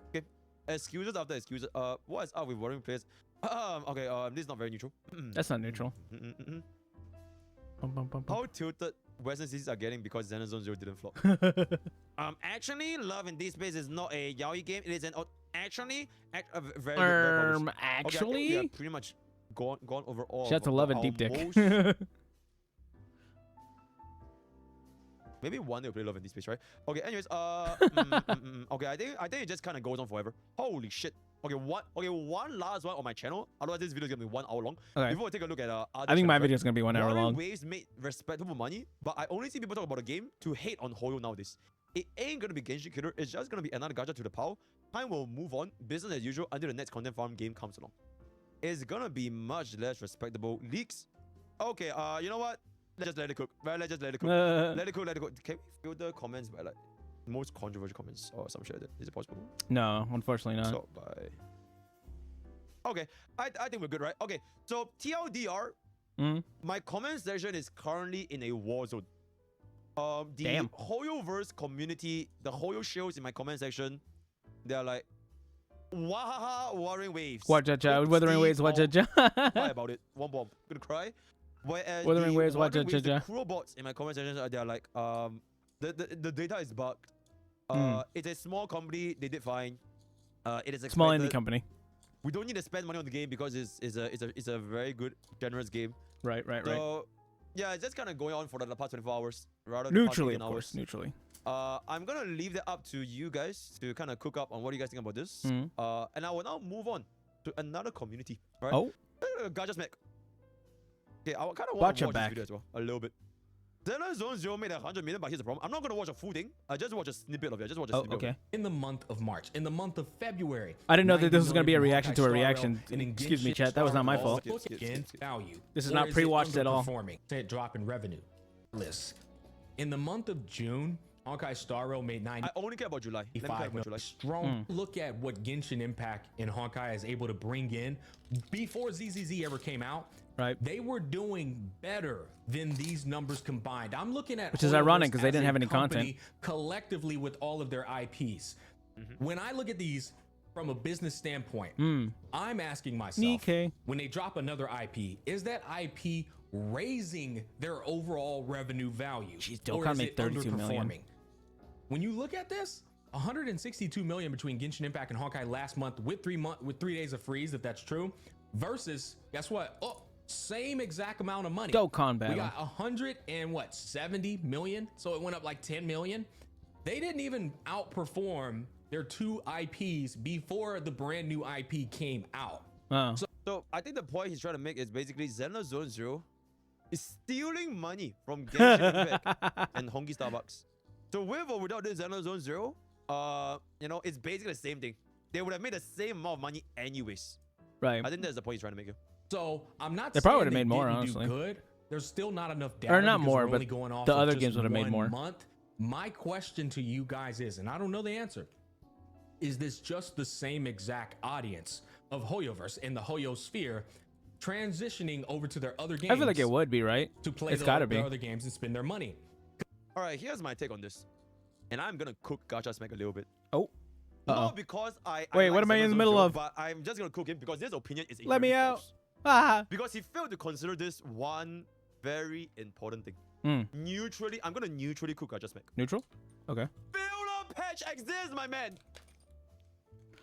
Okay. Excuses after excuses. What is up with Warring players? Okay, this is not very neutral. That's not neutral. How tilted Western cities are getting because Xenozone Zero didn't flop. Actually, Love in Deepspace is not a yaoi game. It is an actually very actually, we are pretty much gone over all. Shout out to Love and Deep Dick. Maybe one day we'll play Love in Deepspace, right? Okay. Anyways, okay. I think it just kind of goes on forever. Holy shit. Okay, one last one on my channel. Otherwise, this video is gonna be 1 hour long. Okay. Before we take a look at I think my video is gonna be 1 hour long. Waves made respectable money, but I only see people talk about a game to hate on Hoyo nowadays. It ain't gonna be Genshin Killer. It's just gonna be another gacha to the pile. Time will move on, business as usual, until the next content farm game comes along. It's gonna be much less respectable. Leaks. Okay. You know what? Let's just let it cook. Right? Let's just let it cook. Let it cook. Let it cook. Can we filter comments by like most controversial comments or some shit like that? Is it possible? No, unfortunately not. So by. Okay, I think we're good, right? Okay, so TLDR, my comment section is currently in a war zone. The Hoyoverse community, the Hoyo shields in my comment section, they're like, wahaha, Warring Waves. Wajaja, Wuthering Waves, wajaja. Cry about it. One bomb. Gonna cry. Whereas Wuthering Waves, wajaja. The cruel bots in my comment section, they're like, the data is bugged. It's a small company. They did fine. It is small indie company. we don't need to spend money on the game because it's a very good, generous game. Right. So, yeah, it's just kind of going on for the past 24 hours rather than Neutrally, past 18 of course. hours. Neutrally. I'm gonna leave that up to you guys to kind of cook up on what you guys think about this. Mm. And I will now move on to another community. Right? Oh. Gacha Smack. Okay, I kind of want to watch back. this video as well, a little bit. Zelda Zone Zero made 100 million, but here's the problem. I'm not gonna watch a full thing. I just watch a snippet of it. Okay. In the month of March, in the month of February. I didn't know that this was going to be a 90 reaction to a Honkai Star reaction. Rail, and Excuse me, Genshin chat. That was not my Star fault. Rail Skip. against value. This is Or not it pre-watched at all. underperforming? Say it drop in revenue. List. In the month of June, Honkai Star Rail made 90. I only care about July. Let me care 5 about million. July. Strong. Look at what Genshin Impact and Honkai is able to bring in. Before ZZZ ever came out, Right. they were doing better than these numbers combined. I'm looking at Which is Hoyoverse ironic because they as didn't a have any company content. collectively with all of their IPs. When I look at these from a business standpoint, I'm asking myself, Okay. when they drop another IP, is that IP raising their overall revenue value? Jeez, Dokkan or is made it 32 million. underperforming? When you look at this, 162 million between Genshin Impact and Honkai last month with 3 days of freeze, if that's true, versus guess what? Oh, same exact amount of money. Dokkan We battle. got 170 million, so it went up like 10 million. They didn't even outperform their 2 IPs before the brand new IP came out. Oh. So I think the point he's trying to make is basically Zelda Zone Zero is stealing money from Genshin Impact and Honky Starbucks. So with or without this Zelda Zone Zero, it's basically the same thing. They would have made the same amount of money anyways. Right. I think that's the point he's trying to make here. So I'm not They saying probably would've they made more, didn't honestly. do good. There's still not enough data. Or not because more, we're but only going off the of other just games would've made 1 more. month. My question to you guys is, and I don't know the answer, is this just the same exact audience of Hoyoverse and the Hoyo sphere transitioning over to their other games? I feel like it would be, right? to play It's gotta be. their other games and spend their money. All right, here's my take on this. And I'm going to cook Gacha Smack a little bit. Oh. Not because I Wait, like what am I in Zelda the Zone middle Zero, of? But I'm just going to cook him because this opinion is Let me inherently out. false. Ah. Because he failed to consider this one very important thing. Mm. Neutrally, I'm going to neutrally cook Gacha Smack. Neutral? Okay. Build patch exists, my man.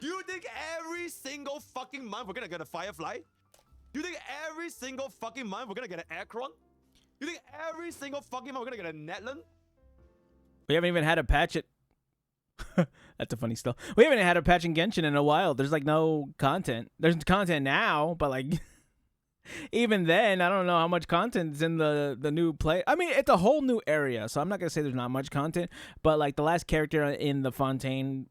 You think every single fucking month we're gonna get a Firefly? You think every single fucking month we're gonna get an Aircron? You think every single fucking month we're gonna get a Netland? We haven't even had a patch it. That's a funny still. We haven't had a patch in Genshin in a while. There's like no content. There's content now, but like even then, I don't know how much content is in the new play. I mean, it's a whole new area, so I'm not gonna say there's not much content. But like the last character in the Fontaine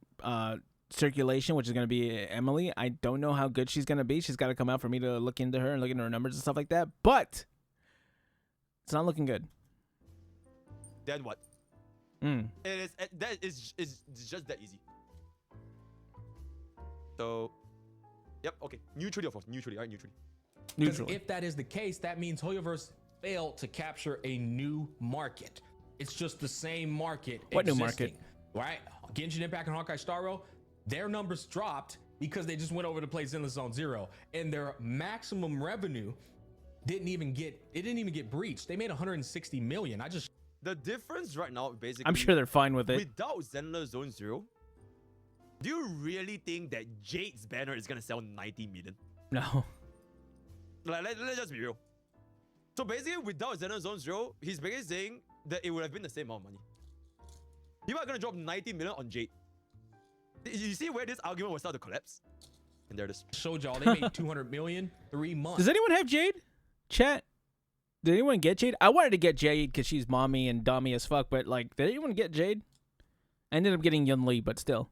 circulation, which is gonna be Emily, I don't know how good she's gonna be. She's got to come out for me to look into her and look into her numbers and stuff like that. But it's not looking good. Then what? Mm. It's just that easy. So, yep, okay. Neutrally, of course. Neutrally, all right, neutrally. Because Neutral. if that is the case, that means Hoyoverse failed to capture a new market. It's just the same market. What new existing, market? Right? Genshin Impact and Honkai Star Rail, their numbers dropped because they just went over to play Zenless Zone Zero, and their maximum revenue didn't even get breached. They made 160 million. The difference right now, basically, I'm sure they're fine with it. without Zenless Zone Zero, do you really think that Jade's banner is gonna sell 90 million? No. Like, let's just be real. So basically, without Zenless Zone Zero, he's basically saying that it would have been the same amount of money. People are gonna drop 90 million on Jade. You see where this argument will start to collapse? And there it is. Showed y'all they made 200 million 3 months. Does anyone have Jade? Chat. Did anyone get Jade? I wanted to get Jade because she's mommy and dummy as fuck, but like, did anyone get Jade? I ended up getting Yun Li, but still.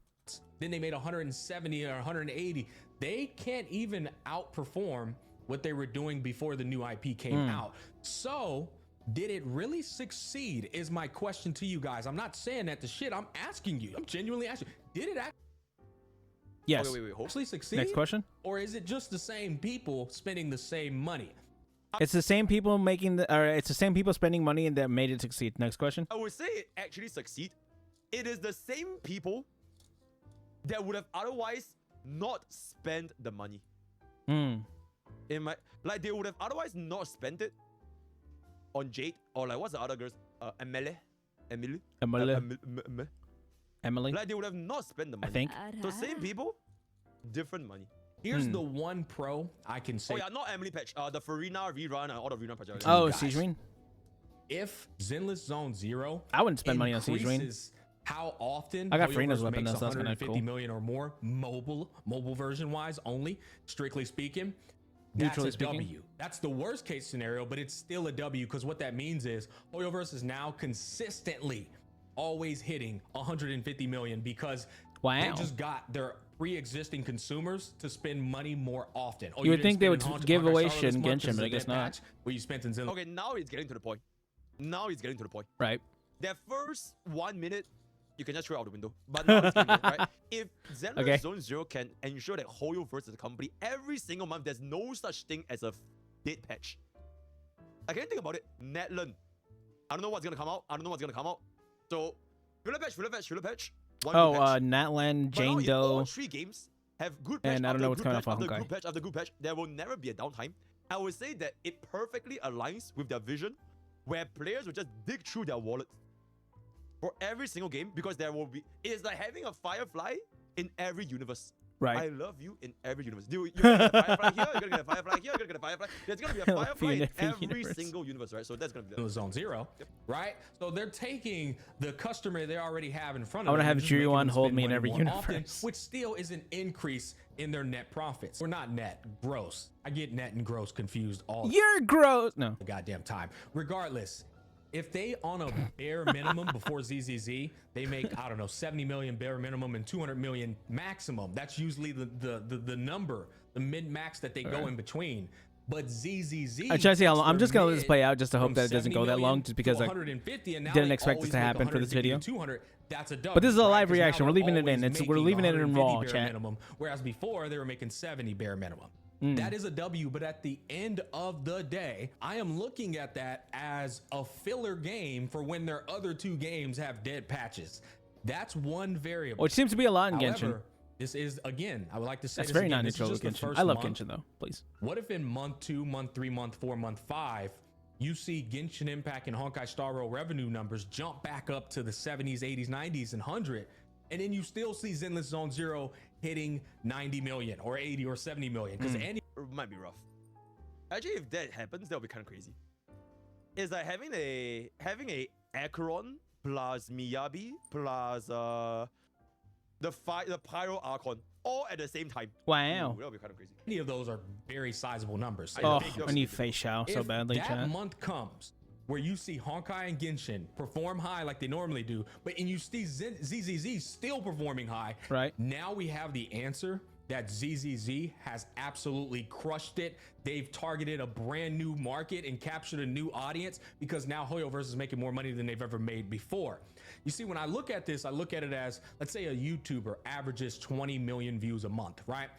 Then they made 170 or 180. They can't even outperform what they were doing before the new IP came out. So, did it really succeed? Is my question to you guys. I'm not saying that the shit. I'm asking you. I'm genuinely asking. Did it Yes. Okay, wait, hold. actually succeed? Next question. Or is it just the same people spending the same money? It's the same people it's the same people spending money and that made it succeed. Next question. I would say it actually succeed. It is the same people that would have otherwise not spent the money. Hmm. They would have otherwise not spent it on Jade or like what's the other girl's Emily. Emily. Like they would have not spent the money. I think. So same people, different money. Here's the one pro I can say. Oh yeah, not Emily patch. The Farina rerun and all the rerun patch. Oh, guys, Siege Marine. If Zenless Zone Zero, I wouldn't spend money on Siege Marine. How often I got Hoyoverse Farina's weapon, makes though, so that's kinda 150 cool. million or more mobile version wise only, strictly speaking. That's Neutrally a speaking. W. That's the worst case scenario, but it's still a W because what that means is Hoyoverse is now consistently always hitting 150 million because Wow. they just got their pre-existing consumers to spend money more often. Oh, You would didn't think they spend would in give Honkai away Star Rail shit this in month Genshin, 'cause but I of guess that not. patch Where you spent in Zenless. Okay, now it's getting to the point. Now it's getting to the point. Right. That first 1 minute, you can just throw it out the window. But now it's getting there, right? If Zenless Okay. Zone Zero can ensure that Hoyoverse as a company, every single month, there's no such thing as a dead patch. I can't think about it. Netland. I don't know what's gonna come out. So, filler patch. One Oh, good patch. Natlan, But now Jane if all Doe. 3 games have good patch And I don't after know what's good coming patch out for after Honkai. good patch after good patch, there will never be a downtime. I would say that it perfectly aligns with their vision, where players will just dig through their wallet for every single game because there will be. It's like having a Firefly in every universe. I Right. love you in every universe. Dude, you're gonna get a Firefly here, you're gonna get a Firefly here, you're gonna get a Firefly. There's gonna be a I love Firefly you in in every every universe. single universe, right? So that's gonna be in the Zone Zero, right? So they're taking the customer they already have in front of I wanna them. have and just Chewy making One them hold spend me in money every more often, universe. which still is an increase in their net profits. Or not net, gross. I get net and gross confused all You're gross. No. the goddamn time. Regardless, if they on a bare minimum before ZZZ, they make, I don't know, 70 million bare minimum and 200 million maximum. That's usually the number, the mid max that they go in between. But ZZZ, I'm trying to see how long. takes I'm just their gonna let this mid play out just to hope from that it doesn't 70 go that million long, just because to I 150, and now didn't they expect this always to make happen for this 150 video. to 200. That's a W. But this is a live right? 'Cause now reaction. We're they're leaving it in. always We're leaving it in 150 raw, bare chat. minimum, whereas before they were making 70 bare minimum. Mm. That is a W, but at the end of the day, I am looking at that as a filler game for when their other 2 games have dead patches. That's one variable. Which seems to be a lot in Genshin. However, this is, again, I would like to say That's this very again, not this is neutral with just the Genshin. first I love month. Genshin though. Please. What if in month 2, month 3, month 4, month 5, you see Genshin Impact and Honkai Star Rail revenue numbers jump back up to the 70s, 80s, 90s, and 100, and then you still see Zenless Zone Zero hitting 90 million or 80 or 70 million? Because any It might be rough. Actually, if that happens, that'll be kind of crazy. It's like having a Acheron plus Miyabi plus the Pyro Archon all at the same time. Wow. Ooh, that'll be kind of crazy. of those are very sizable numbers. Oh, think I need Face Shao so If badly, that chat. month comes where you see Honkai and Genshin perform high like they normally do, and you see ZZZ still performing high, Right. now we have the answer that ZZZ has absolutely crushed it. They've targeted a brand new market and captured a new audience because now Hoyoverse is making more money than they've ever made before. You see, when I look at this, I look at it as, let's say a YouTuber averages 20 million views a month, right?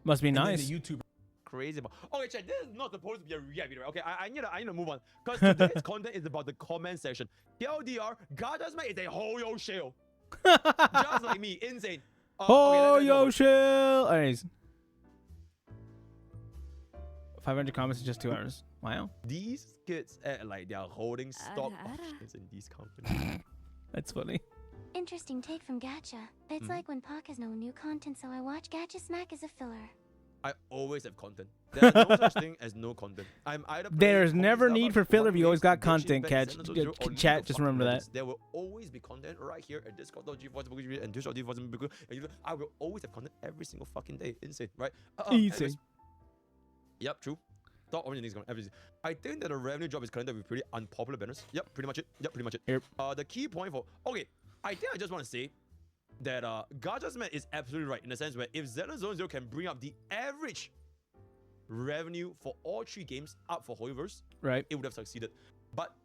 Must be And then nice. the YouTuber Crazy. Okay, check. This is not supposed to be a react video. Okay, I need to move on because today's content is about the comment section. TLDR, Gardasman is a Hoyo shell, just like me, insane. Oh, let's go yo, back. chill. Anyways. 500 comments in just 2 hours. Wow. These kids act like they are holding stock options in these companies. That's funny. Interesting take from Gacha. It's like when Pokke has no new content, so I watch Gacha Smack as a filler. I always have content. There's no such thing as no content. I'm either playing There's Poke never Starbucks, need for filler if you One always got Piece, Genshin content, Impact, catch. Zenless Zero, or League Chat, of just fucking remember that. Legends. There will always be content right here at Discord.gg and Twitch.tv. I will always have content every single fucking day. Insane, right? Easy. Anyways. Yep, true. Top orange things everything. I think that the revenue drop is connected with pretty unpopular banners. Yep, pretty much it. Yep, pretty much it. Yep. The key point for I think I just want to say that Gardasman is absolutely right in the sense where if Zenless Zone Zero can bring up the average revenue for all 3 games up for Hoyoverse, Right. it would have succeeded. But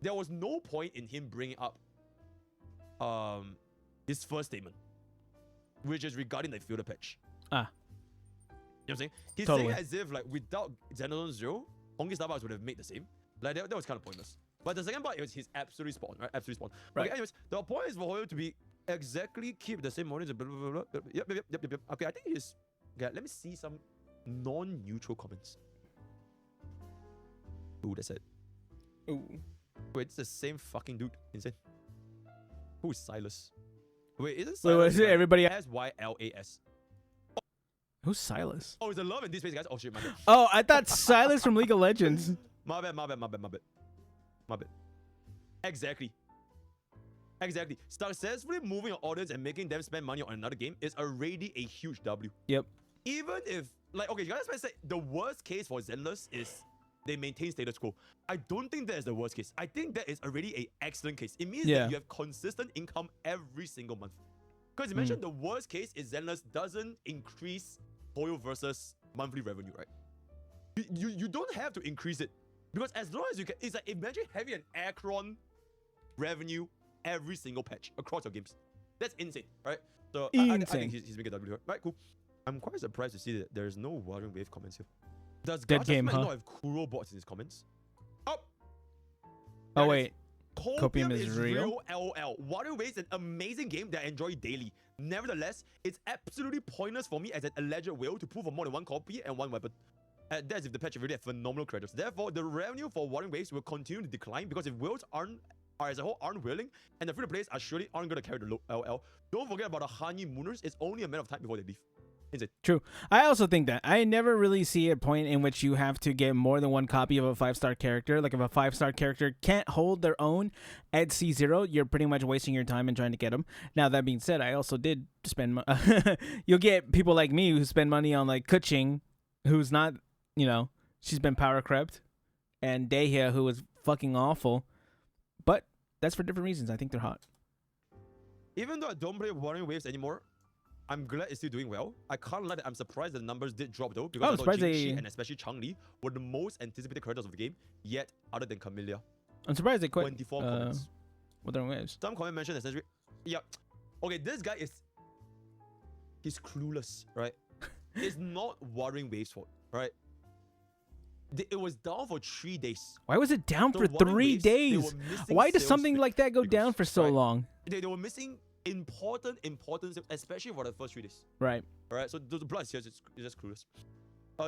there was no point in him bringing up his first statement, which is regarding the filter patch. Ah. You know what I'm saying? He's Totally. saying as if like without Zenless Zone Zero, Honkai Starbucks would have made the same. Like that was kind of pointless. But the second part is he's absolutely spot on, right? Absolutely spot on. Right. Okay, anyways, the point is for Hoyo to be exactly keep the same audience. Blah, blah, blah, blah. Yep. Okay, I think he's. Okay, let me see some non-neutral comments. Ooh, that's it. Ooh. Wait, it's the same fucking dude. Insane. Who is Silas? Wait, isn't Wait, Silas was it like everybody? SYLAS? Who's Silas? Oh, it's a love in this space, guys. Oh shit, my bad. Oh, I thought Silas from League of Legends. My bad. Exactly. Successfully moving an audience and making them spend money on another game is already a huge W. Yep. Even if, like, okay, you guys might say the worst case for Zenless is they maintain status quo. I don't think that is the worst case. I think that is already an excellent case. It means that you have consistent income every single month. Because you mentioned the worst case is Zenless doesn't increase toil versus monthly revenue, right? You don't have to increase it. Because as long as you can, it's like imagine having an Akron revenue every single patch across your games. That's insane, right? So I think he's making a W, right? Cool. I'm quite surprised to see that there's no Warring Wave comments here. Does Dead game, Gacha huh? not have Kuro bots in his comments? Oh wait. Copium is real. LOL. Warring Wave is an amazing game that I enjoy daily. Nevertheless, it's absolutely pointless for me as an alleged whale to pull for more than one copy and one weapon. That's if the patch really had phenomenal credits. Therefore, the revenue for Warring Waves will continue to decline because if whales are as a whole aren't willing, and the free players aren't going to carry the low LL. Don't forget about the honeymooners. It's only a matter of time before they leave. Insane. True. I also think that I never really see a point in which you have to get more than one copy of a 5-star character. Like if a 5-star character can't hold their own at C0, you're pretty much wasting your time in trying to get them. Now that being said, I also did spend. You'll get people like me who spend money on like Kuching, who's not, she's been power crept, and Dehya, who was fucking awful. But that's for different reasons. I think they're hot. Even though I don't play Warring Waves anymore, I'm glad it's still doing well. I can't lie that I'm surprised the numbers did drop though, because I thought Jingxi and especially Changli were the most anticipated characters of the game, yet other than Camellia. I'm surprised they quit. 24 comments. Warring Waves. Some comment mentioned essentially. Yeah. Okay, this guy he's clueless, right? It's not Warring Waves' fault, right? It was down for 3 days. Why was it down for 3 days? Why does something like that go down for so long? They were missing important, especially for the first 3 days. Right. Alright, so the plus here is just clueless.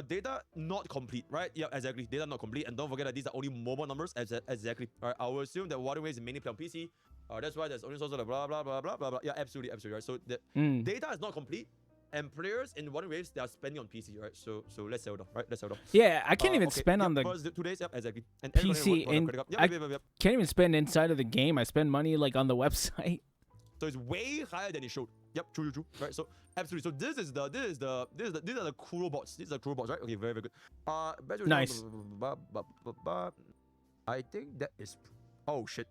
Data not complete, right? Yeah, exactly. Data not complete. And don't forget that these are only mobile numbers. Exactly. Alright, I will assume that Warring Waves is mainly played on PC. That's why there's only sort of blah, blah, blah, blah, blah, blah. Yeah, absolutely, right? So the data is not complete. And players in Warring Waves, they are spending on PC, right? So let's settle down, right? Let's settle down. Yeah, I can't even spend on the first 2 days, yep, exactly. And PC, and I can't even spend inside of the game. I spend money like on the website. So it's way higher than it showed. Yep, true. Right, so absolutely. So these are the Kuro bots. These are Kuro bots, right? Okay, very good. Nice. I think that is. Oh shit.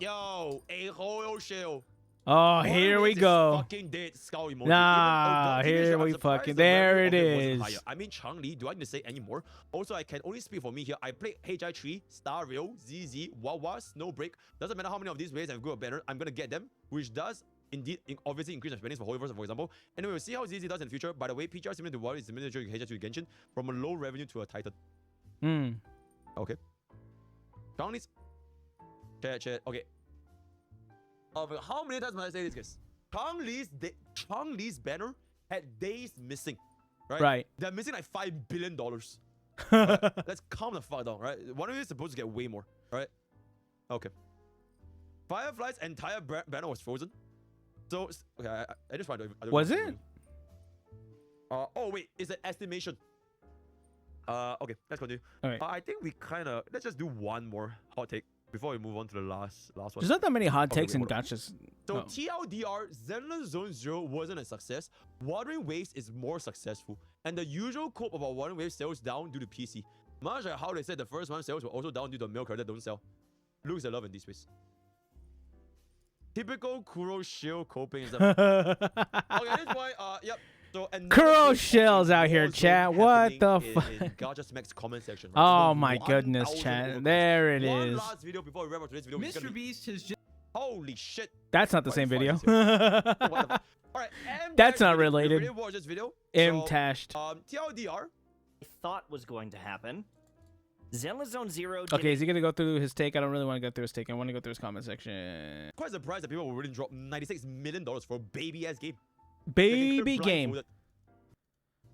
Yo, a whole shell. Oh, here we go. Fucking dead skull emoji. Nah, here we fucking. There it is. I mean, Changli, do I need to say any more? Also, I can only speak for me here. I played HI3, Star Rail, ZZ, Wawa, Snowbreak. Doesn't matter how many of these ways I'm good or better, I'm gonna get them, which does indeed obviously increase my spending for Holy Verse, for example. Anyway, we'll see how ZZ does in the future. By the way, PTR similar to Warrior is similar to HI to Genshin, from a low revenue to a Titan. Okay. Changli's. Chat. Okay. How many times must I say this, guys? Changli's banner had days missing, right? Right. They're missing like $5 billion. Right? Let's calm the fuck down, right? One of you is supposed to get way more, right? Okay. Firefly's entire banner was frozen. So, okay, I just wanted to... Was it? Oh, wait, it's an estimation. Okay, let's continue. All right. I think we kind of... Let's just do one more hot take before we move on to the last one. There's not that many hot takes in gachas. So TLDR, Zenless Zone Zero wasn't a success. Warring Waves is more successful. And the usual quote about Warring Waves sales down due to PC. Much like how they said the first one sales were also down due to male character don't sell. Looks a love in this space. Typical Kuro shield coping is okay, this boy, yep. So, Kuro shells out here, chat. What the fuck? Gacha Smack's comment section. Right? Oh my goodness, chat. There it is. One last video before we wrap up today's video. Mr. Beast has just. Holy shit. That's not the same video. Alright, that's not related. Really watch this video. Tashed. TLDR. I thought was going to happen. Zenless Zone Zero. Okay, is he gonna go through his take? I don't really want to go through his take. I want to go through his comment section. Quite surprised that people will really drop $96 million for a baby ass game. Baby game.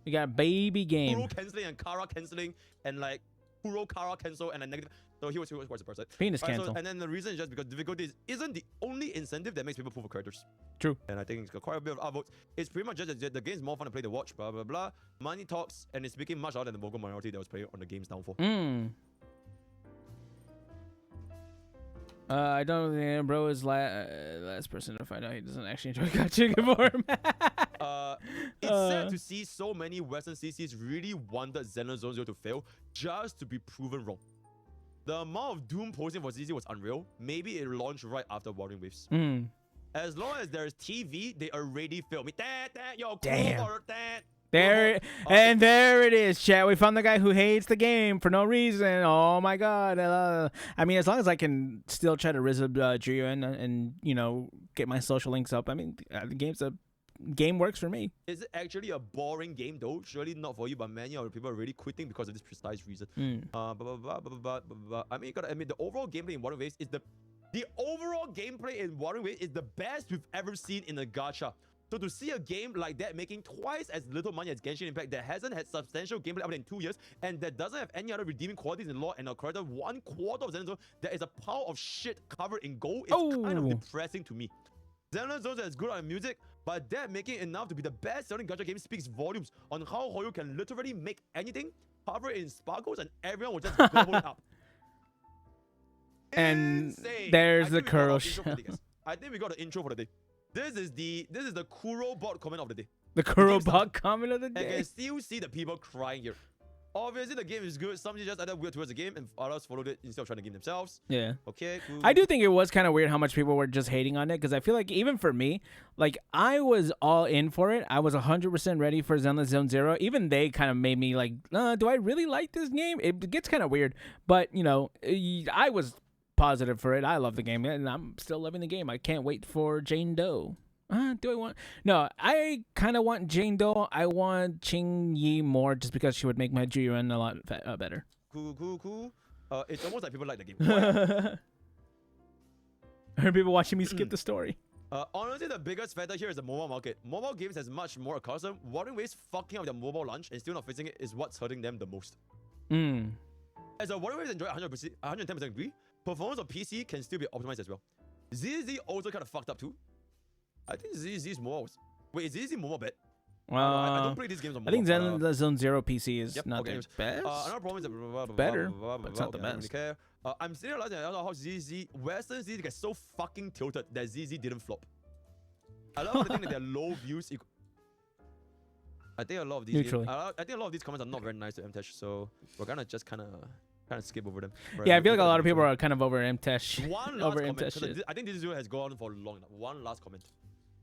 We got baby game. Kuro canceling and Kara canceling and like Kuro Kara cancel and a negative. So he was quite surprised. Right? Penis Right, cancel. and then the reason is just because difficulty isn't the only incentive that makes people pull for characters. True. And I think it's got quite a bit of upvotes. It's pretty much just that the game's more fun to play than watch, blah, blah, blah. Money talks, and it's speaking much louder than the vocal minority that was playing on the game's downfall. I don't think bro is last person to find out he doesn't actually enjoy gacha before. It's sad to see so many Western CCs really wanted Xenoblade Zone Zero to fail just to be proven wrong. The amount of doom posting for CC was unreal. Maybe it launched right after Wuthering Waves. As long as there's TV, they already failed me. Yo, Damn. Cool, There it is, chat. We found the guy who hates the game for no reason. Oh my god. I mean, as long as I can still try to Rizab Jiren and you know get my social links up. I mean, the game works for me. Is it actually a boring game though? Surely not for you, but many of the people are really quitting because of this precise reason. I mean, you gotta admit the overall gameplay in Wuthering Waves is the overall gameplay in Wuthering Waves is the best we've ever seen in a gacha. So to see a game like that making twice as little money as Genshin Impact that hasn't had substantial gameplay other than 2 years and that doesn't have any other redeeming qualities in lore and a character 1/4 of Xenoblade Zone that is a pile of shit covered in gold, it's kind of depressing to me. Xenoblade Zone is good on music, but that making enough to be the best selling gacha game speaks volumes on how Hoyo can literally make anything, cover it in sparkles, and everyone will just gobble it up. And Insane. there's the Kuro. I think we got the intro for the day. This is the Kuro bot comment of the day. The Kuro bot comment of the I day. can still see the people crying here. Obviously, the game is good. Some just either weird towards the game and others followed it instead of trying to game themselves. Yeah. Okay, cool. I do think it was kind of weird how much people were just hating on it because I feel like even for me, like I was all in for it. I was 100% ready for Xenoblade Zone Zero. Even they kind of made me like, do I really like this game? It gets kind of weird, but you know, I was positive for it. I love the game and I'm still loving the game. I can't wait for Jane Doe. Do I want? No, I kind of want Jane Doe. I want Ching Yi more just because she would make my Jiren a lot better. Cool. It's almost like people like the game. I heard people watching me skip the story. Honestly, the biggest factor here is the mobile market. Mobile games has much more accustomed. Wuthering Waves fucking up their mobile launch and still not fixing it is what's hurting them the most. As a Wuthering Waves enjoy 110% agree, performance of PC can still be optimized as well. ZZ also kind of fucked up too. I think ZZ's mobile was... Wait, is ZZ mobile bad? I don't play these games on mobile. I think Xenoblade Zone Zero PC is not the best. Another problem is better, but it's not the best. Really care. I'm still realizing I don't know how Western ZZ gets so fucking tilted that ZZ didn't flop. I love the thing that they're low views. I think a lot of these comments are not very nice to MTech, so we're gonna just kind of skip over them. Yeah, I feel like a lot of people are kind of over MTech. One last comment. I think this video has gone on for long enough. One last comment.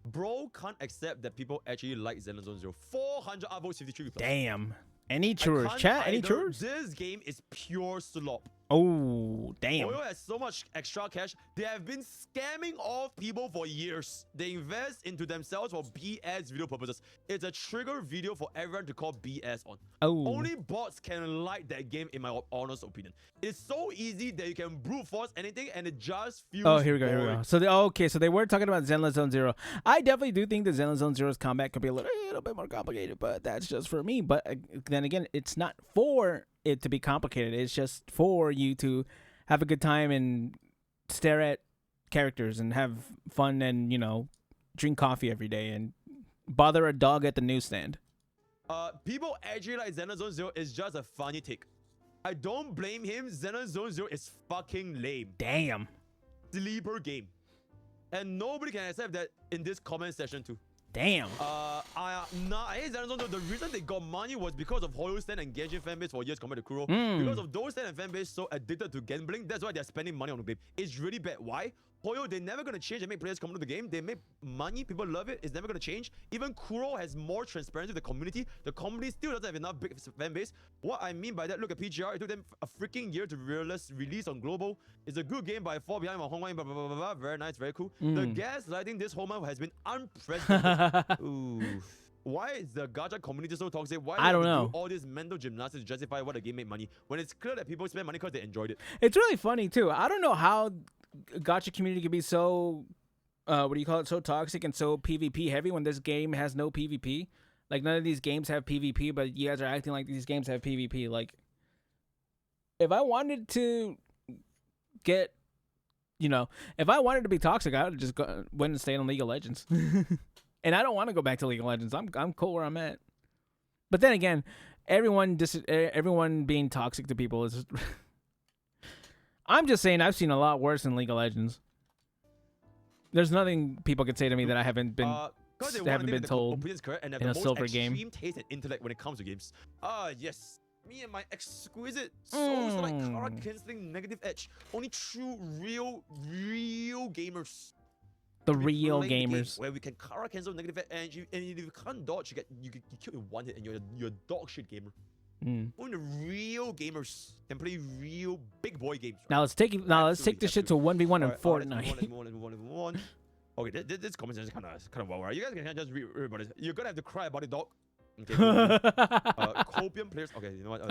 Bro can't accept that people actually like Xenoblade Zone Zero. 400 upvotes, 53 replies. Damn. Any churros? Chat, any churros? This game is pure slop. Oh, damn. Oyo has so much extra cash. They have been scamming off people for years. They invest into themselves for BS video purposes. It's a trigger video for everyone to call BS on. Only bots can like that game, in my honest opinion. It's so easy that you can brute force anything and it just feels here we go. So they were talking about Xenoblade Zone Zero. I definitely do think that Xenoblade Zone Zero's combat could be a little bit more complicated, but that's just for me. But then again, it's not for it to be complicated. It's just for you to have a good time and stare at characters and have fun and, you know, drink coffee every day and bother a dog at the newsstand. People actually like Xenoblade Zone Zero is just a funny take. I don't blame him. Xenoblade Zone Zero is fucking lame. Damn. Sleeper game. And nobody can accept that in this comment section too. Damn. I hate Xenoblade Zone Zero. The reason they got money was because of Hoyo Stan and Genshin fanbase for years compared to Kuro. Because of those Stan and fanbase so addicted to gambling, that's why they're spending money on the game. It's really bad. Why? Hoyo, they're never gonna change and make players come to the game. They make money, people love it. It's never gonna change. Even Kuro has more transparency with the community. The community still doesn't have enough big fan base. What I mean by that, look at PGR. It took them a freaking year to release on global. It's a good game, but I fall behind on Hong Kong. Blah, blah, blah, blah. Very nice, very cool. The gaslighting this whole month has been unprecedented. Ooh. Why is the gacha community so toxic? Why do I don't know. do all this mental gymnastics to justify what the game made money when it's clear that people spend money because they enjoyed it? It's really funny too. I don't know how gacha community can be so so toxic and so PvP heavy when this game has no PvP. Like, none of these games have PvP, but you guys are acting like these games have PvP. Like, if I wanted to get, if I wanted to be toxic, I would just go went and stayed on League of Legends. And I don't want to go back to League of Legends. I'm cool where I'm at. But then again, everyone being toxic to people is. I'm just saying I've seen a lot worse in League of Legends. There's nothing people could say to me that I haven't been told and in a silver game. Extreme taste and intellect when it comes to games. Yes. Me and my exquisite souls like Kara canceling negative edge. Only true real gamers. The real gamers. Where we can Kara cancel negative edge, and if you can't dodge, you get killed in one hit, and you're a dog shit gamer. Only the real gamers can play real big boy games. Right? Now let's take this shit to 1v1 in Fortnite. Let's move on. Okay, this comment is kind of wild, right? You guys can just read about it. You're gonna have to cry about it, dog. Okay. Copium players. Okay, you know what?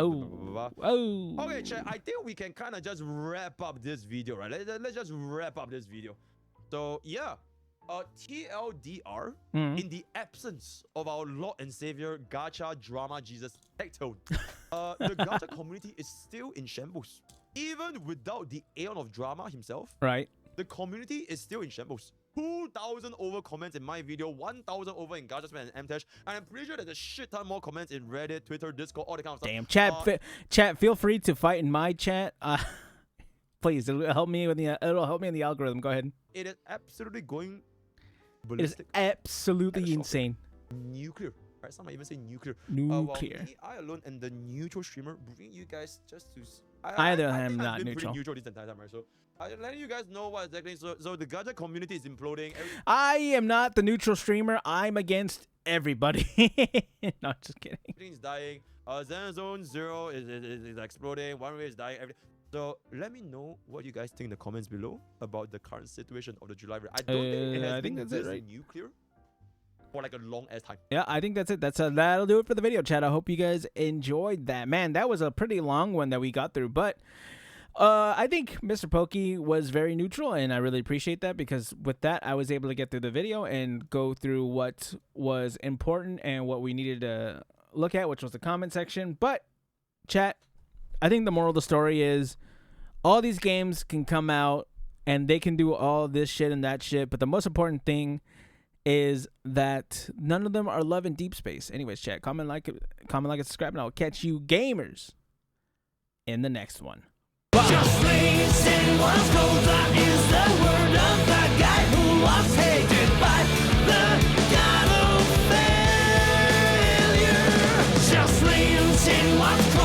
Okay, chat. I think we can kind of just wrap up this video, right? Let's just wrap up this video. So yeah, TLDR, in the absence of our Lord and Savior Gacha Drama Jesus Tectone, the Gacha community is still in shambles. Even without the Aeon of Drama himself, right? The community is still in shambles. 2,000 over comments in my video, 1,000 over in Gachasman and MTash, and I'm pretty sure there's a shit ton more comments in Reddit, Twitter, Discord, all the kind of stuff. Damn, chat, feel free to fight in my chat. Please, it'll help me in the algorithm. Go ahead. It is absolutely going It ballistic. is absolutely insane. Nuclear. Right? Some might even say nuclear. Nuclear. I alone and the neutral streamer bring you guys just to. I am I've not been neutral. Neutral this entire time, right? So I'm letting you guys know what exactly. So the Gacha community is imploding. I am not the neutral streamer. I'm against everybody. No, just kidding. Everything's dying. Zenozone 0 is exploding. One Way is dying. So let me know what you guys think in the comments below about the current situation of the July. I don't think it has been that's it, right? nuclear for like a long ass time. Yeah, I think that's it. That'll do it for the video, chat. I hope you guys enjoyed that. Man, that was a pretty long one that we got through, but I think MrPokke was very neutral, and I really appreciate that, because with that, I was able to get through the video and go through what was important and what we needed to look at, which was the comment section. But chat, I think the moral of the story is all these games can come out and they can do all this shit and that shit, but the most important thing is that none of them are loving deep space. Anyways, chat, comment, like, and subscribe, and I'll catch you gamers in the next one. Bye.